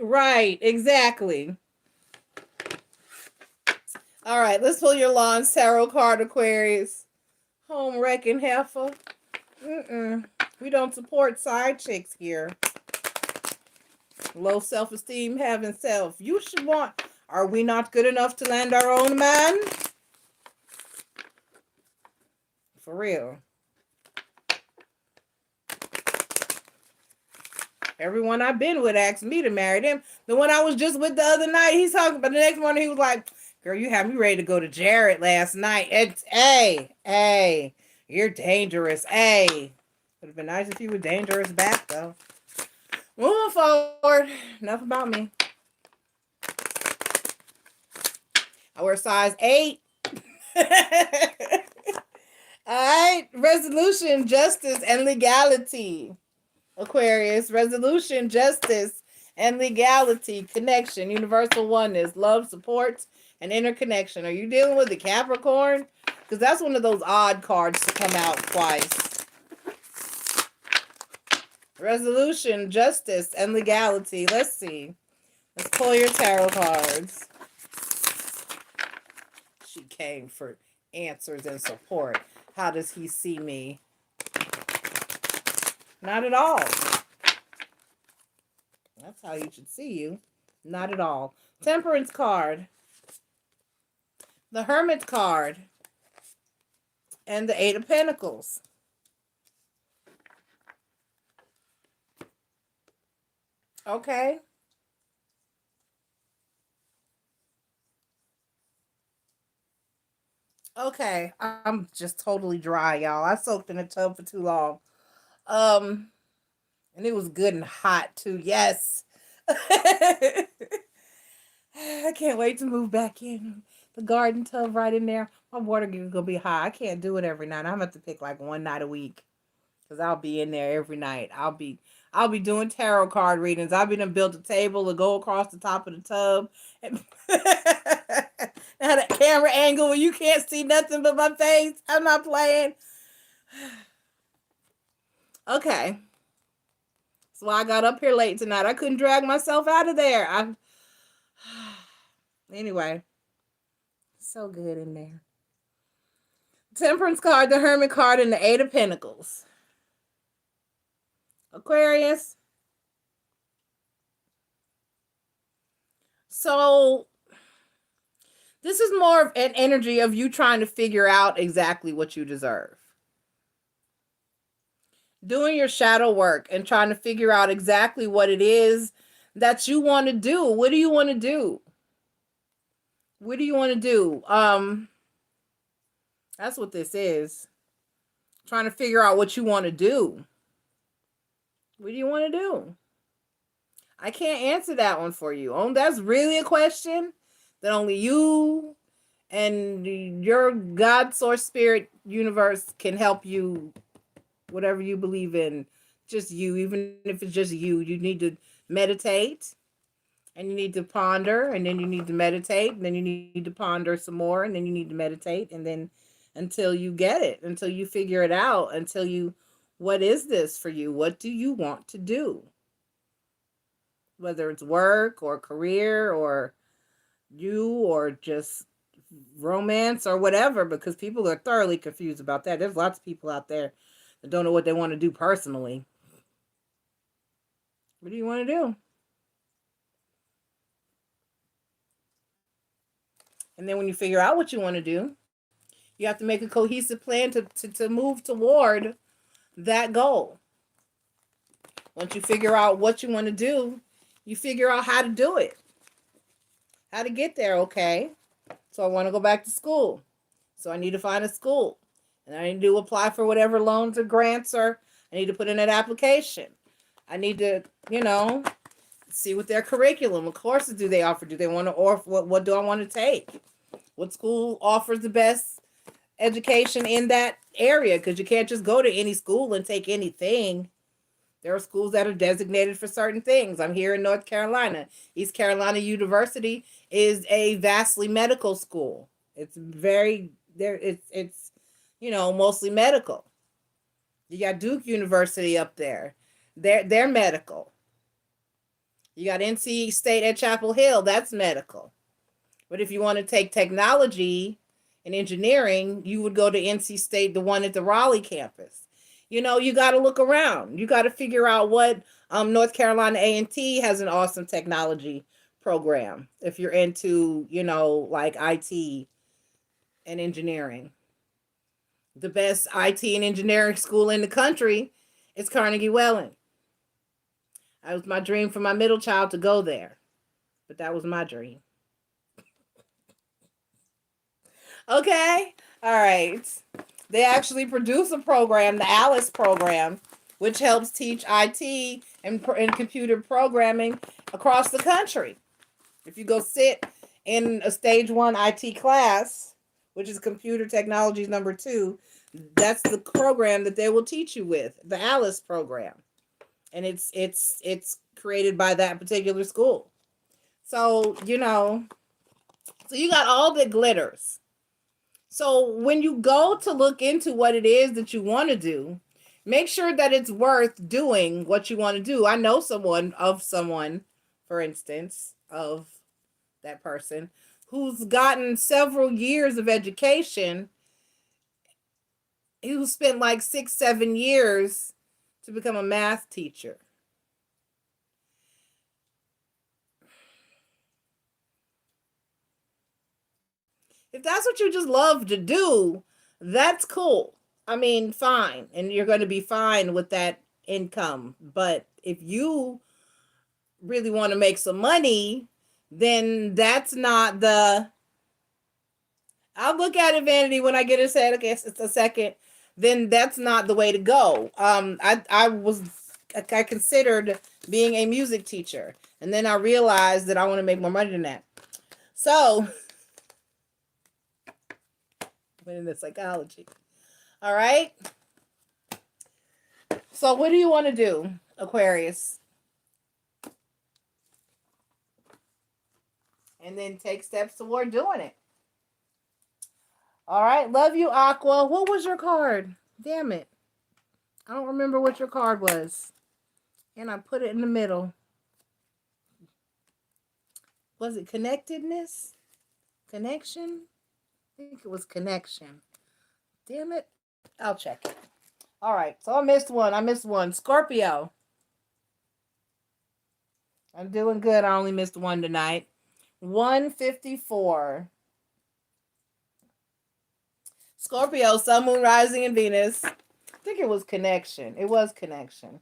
Right, exactly. All right, let's pull your Lawns Tarot card, Aquarius. Home wrecking heifer. We don't support side chicks here. Low self-esteem, having self. You should want. Are we not good enough to land our own man? For real. Everyone I've been with asked me to marry them. The one I was just with the other night, he's talking about the next morning, he was like, girl, you had me ready to go to Jared last night. It's, hey, you're dangerous. Hey. Would have been nice if you were dangerous back, though. Moving forward. Enough about me. I wear size 8. All right. Resolution, justice, and legality. Aquarius. Resolution, justice, and legality. Connection, universal oneness, love, support, and interconnection. Are you dealing with the Capricorn? Because that's one of those odd cards to come out twice. Resolution, justice, and legality. Let's see. Let's pull your tarot cards. She came for answers and support. How does he see me? Not at all. That's how he should see you. Not at all. Temperance card. The Hermit card. And the Eight of Pentacles. Okay. Okay. I'm just totally dry, y'all. I soaked in a tub for too long. And it was good and hot too. Yes. I can't wait to move back in. The garden tub right in there. My water is gonna be high. I can't do it every night. I'm gonna have to pick like one night a week. Cause I'll be in there every night. I'll be doing tarot card readings. I'll be done built a table to go across the top of the tub. And now that camera angle where you can't see nothing but my face. I'm not playing. Okay. So I got up here late tonight. I couldn't drag myself out of there. Anyway. So good in there. Temperance card, the Hermit card, and the Eight of Pentacles. Aquarius. So this is more of an energy of you trying to figure out exactly what you deserve. Doing your shadow work and trying to figure out exactly what it is that you want to do. What do you want to do? What do you want to do? That's what this is. Trying to figure out what you want to do. What do you want to do? I can't answer that one for you. Oh, that's really a question that only you and your God, source, spirit, universe can help you. Whatever you believe in, just you. Even if it's just you, you need to meditate. And you need to ponder, and then you need to meditate, and then you need to ponder some more, and then you need to meditate, and then until you get it, until you figure it out, until you, what is this for you? What do you want to do? Whether it's work or career or you or just romance or whatever, because people are thoroughly confused about that. There's lots of people out there that don't know what they want to do personally. What do you want to do? And then when you figure out what you want to do, you have to make a cohesive plan to move toward that goal. Once you figure out what you want to do, you figure out how to do it. How to get there, okay? So I want to go back to school. So I need to find a school. And I need to apply for whatever loans or grants or I need to put in an application. I need to, see what their curriculum, what courses do they offer? Do they want to offer, what do I want to take? What school offers the best education in that area? Because you can't just go to any school and take anything. There are schools that are designated for certain things. I'm here in North Carolina. East Carolina University is a vastly medical school. It's very there. It's mostly medical. You got Duke University up there. They're medical. You got NC State at Chapel Hill. That's medical. But if you want to take technology and engineering, you would go to NC State, the one at the Raleigh campus. You got to look around. You got to figure out what North Carolina A&T has an awesome technology program. If you're into, like IT and engineering. The best IT and engineering school in the country is Carnegie Mellon. It was my dream for my middle child to go there. But that was my dream. Okay? All right. They actually produce a program, the ALICE program, which helps teach IT and computer programming across the country. If you go sit in a stage 1 IT class, which is computer technologies number 2, that's the program that they will teach you with, the Alice program. And it's created by that particular school. So, so you got all the glitters. So when you go to look into what it is that you want to do, make sure that it's worth doing what you want to do. I know someone, for instance, of that person who's gotten several years of education, who spent like 6-7 years to become a math teacher. If that's what you just love to do, that's cool. I mean, fine. And you're going to be fine with that income. But if you really want to make some money, then that's not the. I'll look at it, Vanity, when I get a set. Okay, it's a second. Then that's not the way to go. I considered being a music teacher, and then I realized that I want to make more money than that. So, went into psychology. All right. So, what do you want to do, Aquarius? And then take steps toward doing it. All right. Love you, Aqua. What was your card? Damn it. I don't remember what your card was. And I put it in the middle. Was it connectedness? Connection? I think it was connection. Damn it. I'll check it. All right. So I missed one. Scorpio. I'm doing good. I only missed one tonight. 154. Scorpio, Sun, Moon, Rising, and Venus. I think it was connection. It was connection.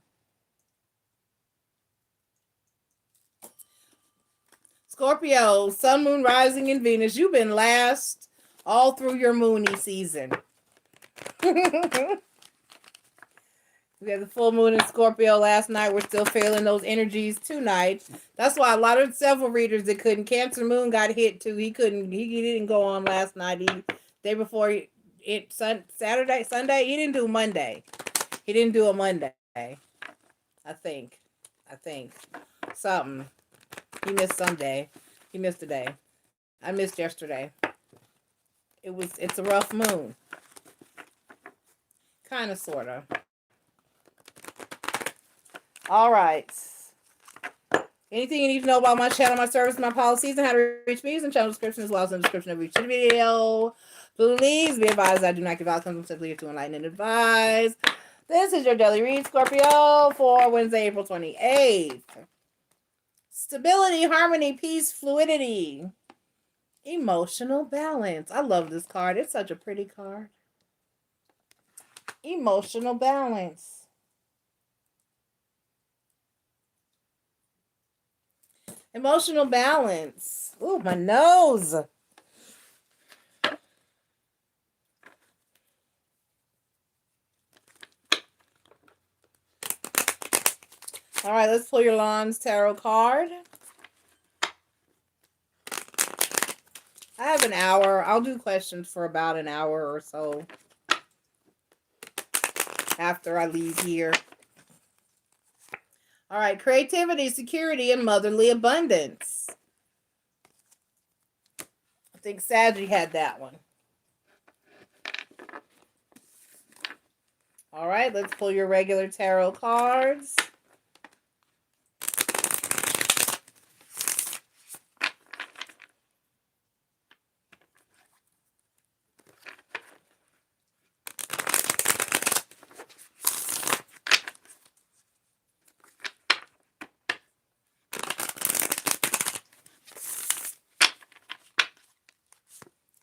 Scorpio, Sun, Moon, Rising, and Venus. You've been last all through your moony season. We had the full moon in Scorpio last night. We're still feeling those energies tonight. That's why several readers that couldn't. Cancer moon got hit too. He didn't go on last night. Day before Sunday. He didn't do Monday. He didn't do a Monday. I think. Something. He missed Sunday. He missed a day. I missed yesterday. It's a rough moon. Kind of, sort of. All right. Anything you need to know about my channel, my service, my policies, and how to reach me is in channel description as well as in the description of each video. Please be advised I do not give outcomes. I'm simply here to enlighten and advise. This is your daily read, Scorpio, for Wednesday, April 28th. Stability, harmony, peace, fluidity, emotional balance. I love this card. It's such a pretty card. Emotional balance. Emotional balance. Ooh, my nose. All right, let's pull your Lawns Tarot card. I have an hour. I'll do questions for about an hour or so after I leave here. All right, creativity, security, and motherly abundance. I think Saggy had that one. All right, let's pull your regular tarot cards.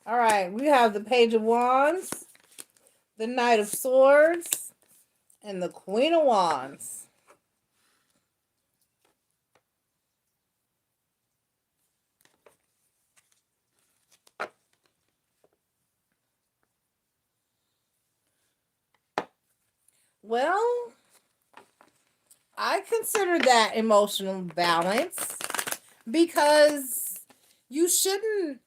All right, we have the Page of Wands, the Knight of Swords, and the Queen of Wands. Well, I consider that emotional balance because you shouldn't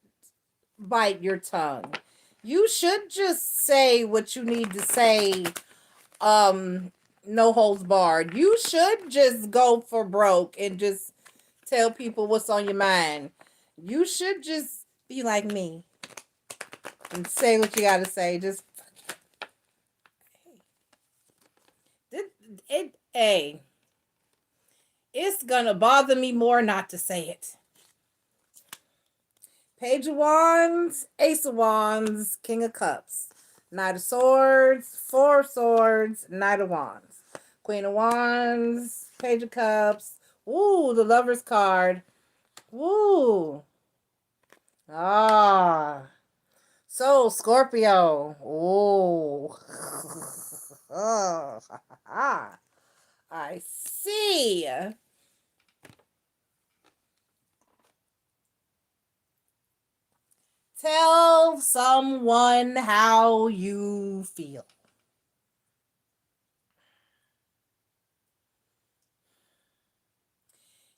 bite your tongue. You should just say what you need to say. No holds barred. You should just go for broke and just tell people what's on your mind. You should just be like me and say what you gotta say. Just hey, it's gonna bother me more not to say it. Page of Wands, Ace of Wands, King of Cups, Knight of Swords, Four of Swords, Knight of Wands, Queen of Wands, Page of Cups. Ooh, the Lover's card. Ooh. Ah. So, Scorpio. Ooh. Oh. I see. Tell someone how you feel.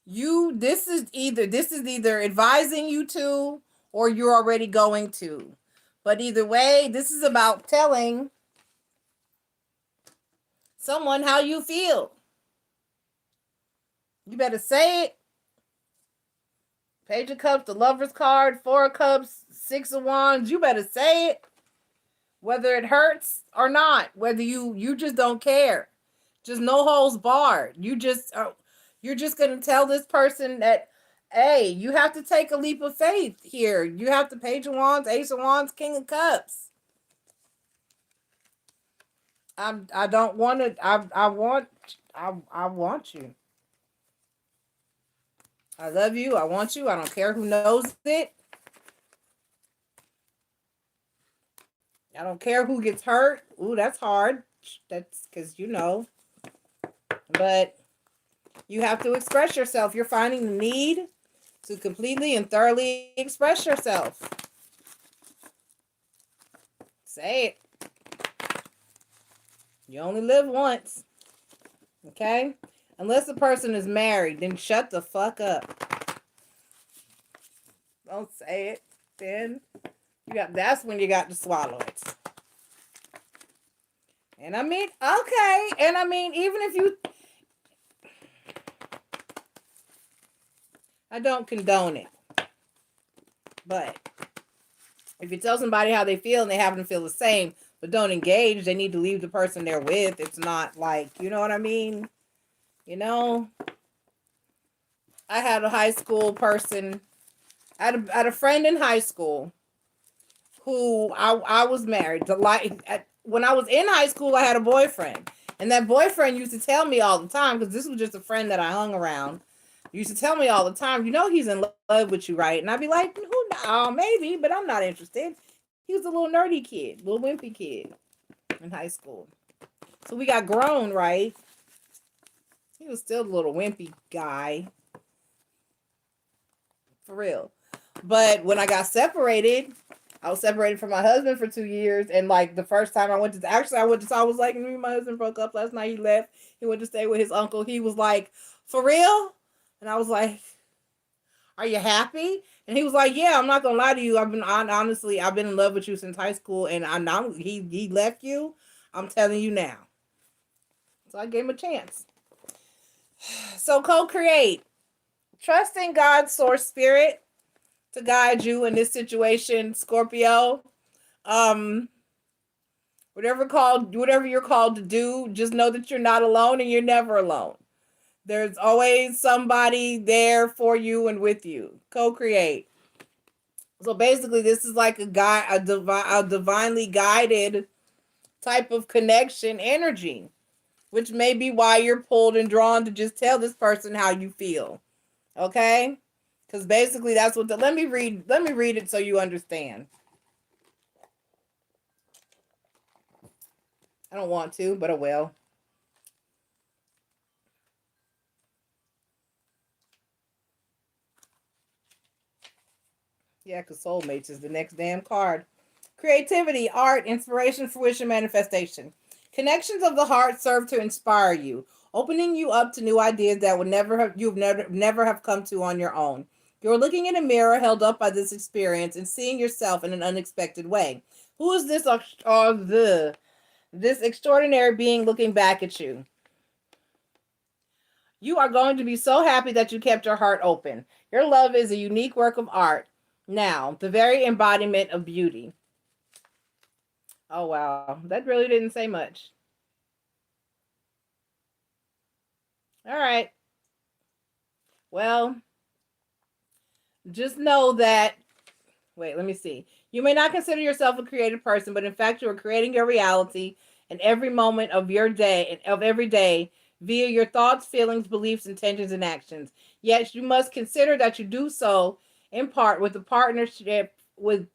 This is either advising you to or you're already going to. But either way, this is about telling someone how you feel. You better say it. Page of Cups, the Lover's card, Four of Cups, Six of Wands. You better say it. Whether it hurts or not. Whether you just don't care. Just no holds barred. You're just going to tell this person that, hey, you have to take a leap of faith here. You have the Page of Wands, Ace of Wands, King of Cups. I don't want to. I want you. I love you. I want you. I don't care who knows it. I don't care who gets hurt. Ooh, that's hard. That's because But you have to express yourself. You're finding the need to completely and thoroughly express yourself. Say it. You only live once. Okay? Unless the person is married, then shut the fuck up. Don't say it. Then that's when you got to swallow it. And I mean, okay. And I mean, even if you, I don't condone it. But if you tell somebody how they feel and they happen to feel the same, but don't engage, they need to leave the person they're with. It's not like, you know what I mean? I had a high school person. I had a friend in high school who I was married. When I was in high school, I had a boyfriend. And that boyfriend used to tell me all the time, because this was just a friend that I hung around, used to tell me all the time, he's in love with you, right? And I'd be like, maybe, but I'm not interested. He was a little nerdy kid, little wimpy kid in high school. So we got grown, right? He was still a little wimpy guy. For real. But when I got separated, I was separated from my husband for 2 years. And like the first time I went to I was like, me and my husband broke up last night. He left. He went to stay with his uncle. He was like, for real? And I was like, are you happy? And he was like, yeah, I'm not gonna lie to you. I've been in love with you since high school, and I know he left you. I'm telling you now. So I gave him a chance. So co-create. Trust in God's source spirit to guide you in this situation, Scorpio. Whatever you're called to do, just know that you're not alone and you're never alone. There's always somebody there for you and with you. Co-create. So basically, this is like a divinely guided type of connection energy, which may be why you're pulled and drawn to just tell this person how you feel. Okay? Because basically that's what let me read it so you understand. I don't want to, but I will. Yeah, because soulmates is the next damn card. Creativity, art, inspiration, fruition, manifestation. Connections of the heart serve to inspire you, opening you up to new ideas that you've never have come to on your own. You're looking in a mirror held up by this experience and seeing yourself in an unexpected way. Who is this extraordinary being looking back at you? You are going to be so happy that you kept your heart open. Your love is a unique work of art. Now, the very embodiment of beauty. Oh, wow. That really didn't say much. All right. Well, just know that, wait, let me see. You may not consider yourself a creative person, but in fact, you are creating your reality in every moment of your day and of every day via your thoughts, feelings, beliefs, intentions, and actions. Yet you must consider that you do so in part with partnership with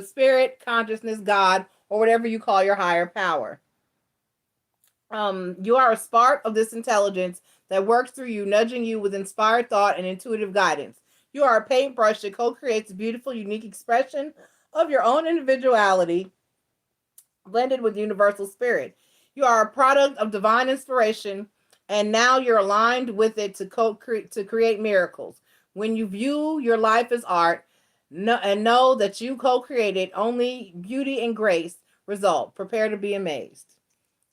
spirit, consciousness, God, or whatever you call your higher power. You are a spark of this intelligence that works through you, nudging you with inspired thought and intuitive guidance. You are a paintbrush that co-creates a beautiful, unique expression of your own individuality blended with universal spirit. You are a product of divine inspiration, and now you're aligned with it to create miracles. When you view your life as art, and know that you co-created, only beauty and grace result. Prepare to be amazed.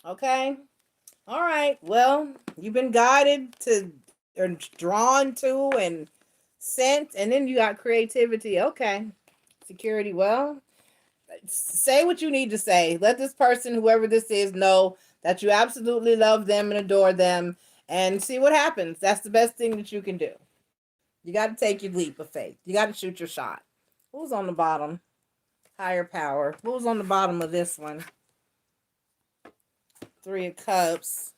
Okay? All right. Well, you've been guided to or drawn to and sent, and then you got creativity. Okay. Security. Well, say what you need to say. Let this person, whoever this is, know that you absolutely love them and adore them, and see what happens. That's the best thing that you can do. You got to take your leap of faith. You got to shoot your shot. Who's on the bottom? Higher power. Who's on the bottom of this one? Three of Cups.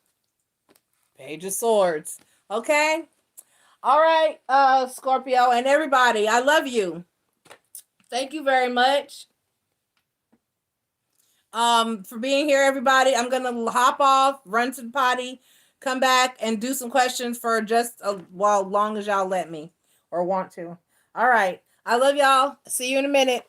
Page of Swords. Okay? All right, Scorpio, and everybody, I love you. Thank you very much for being here, everybody. I'm gonna hop off, run to the potty, come back, and do some questions for just long as y'all let me or want to. All right. I love y'all. See you in a minute.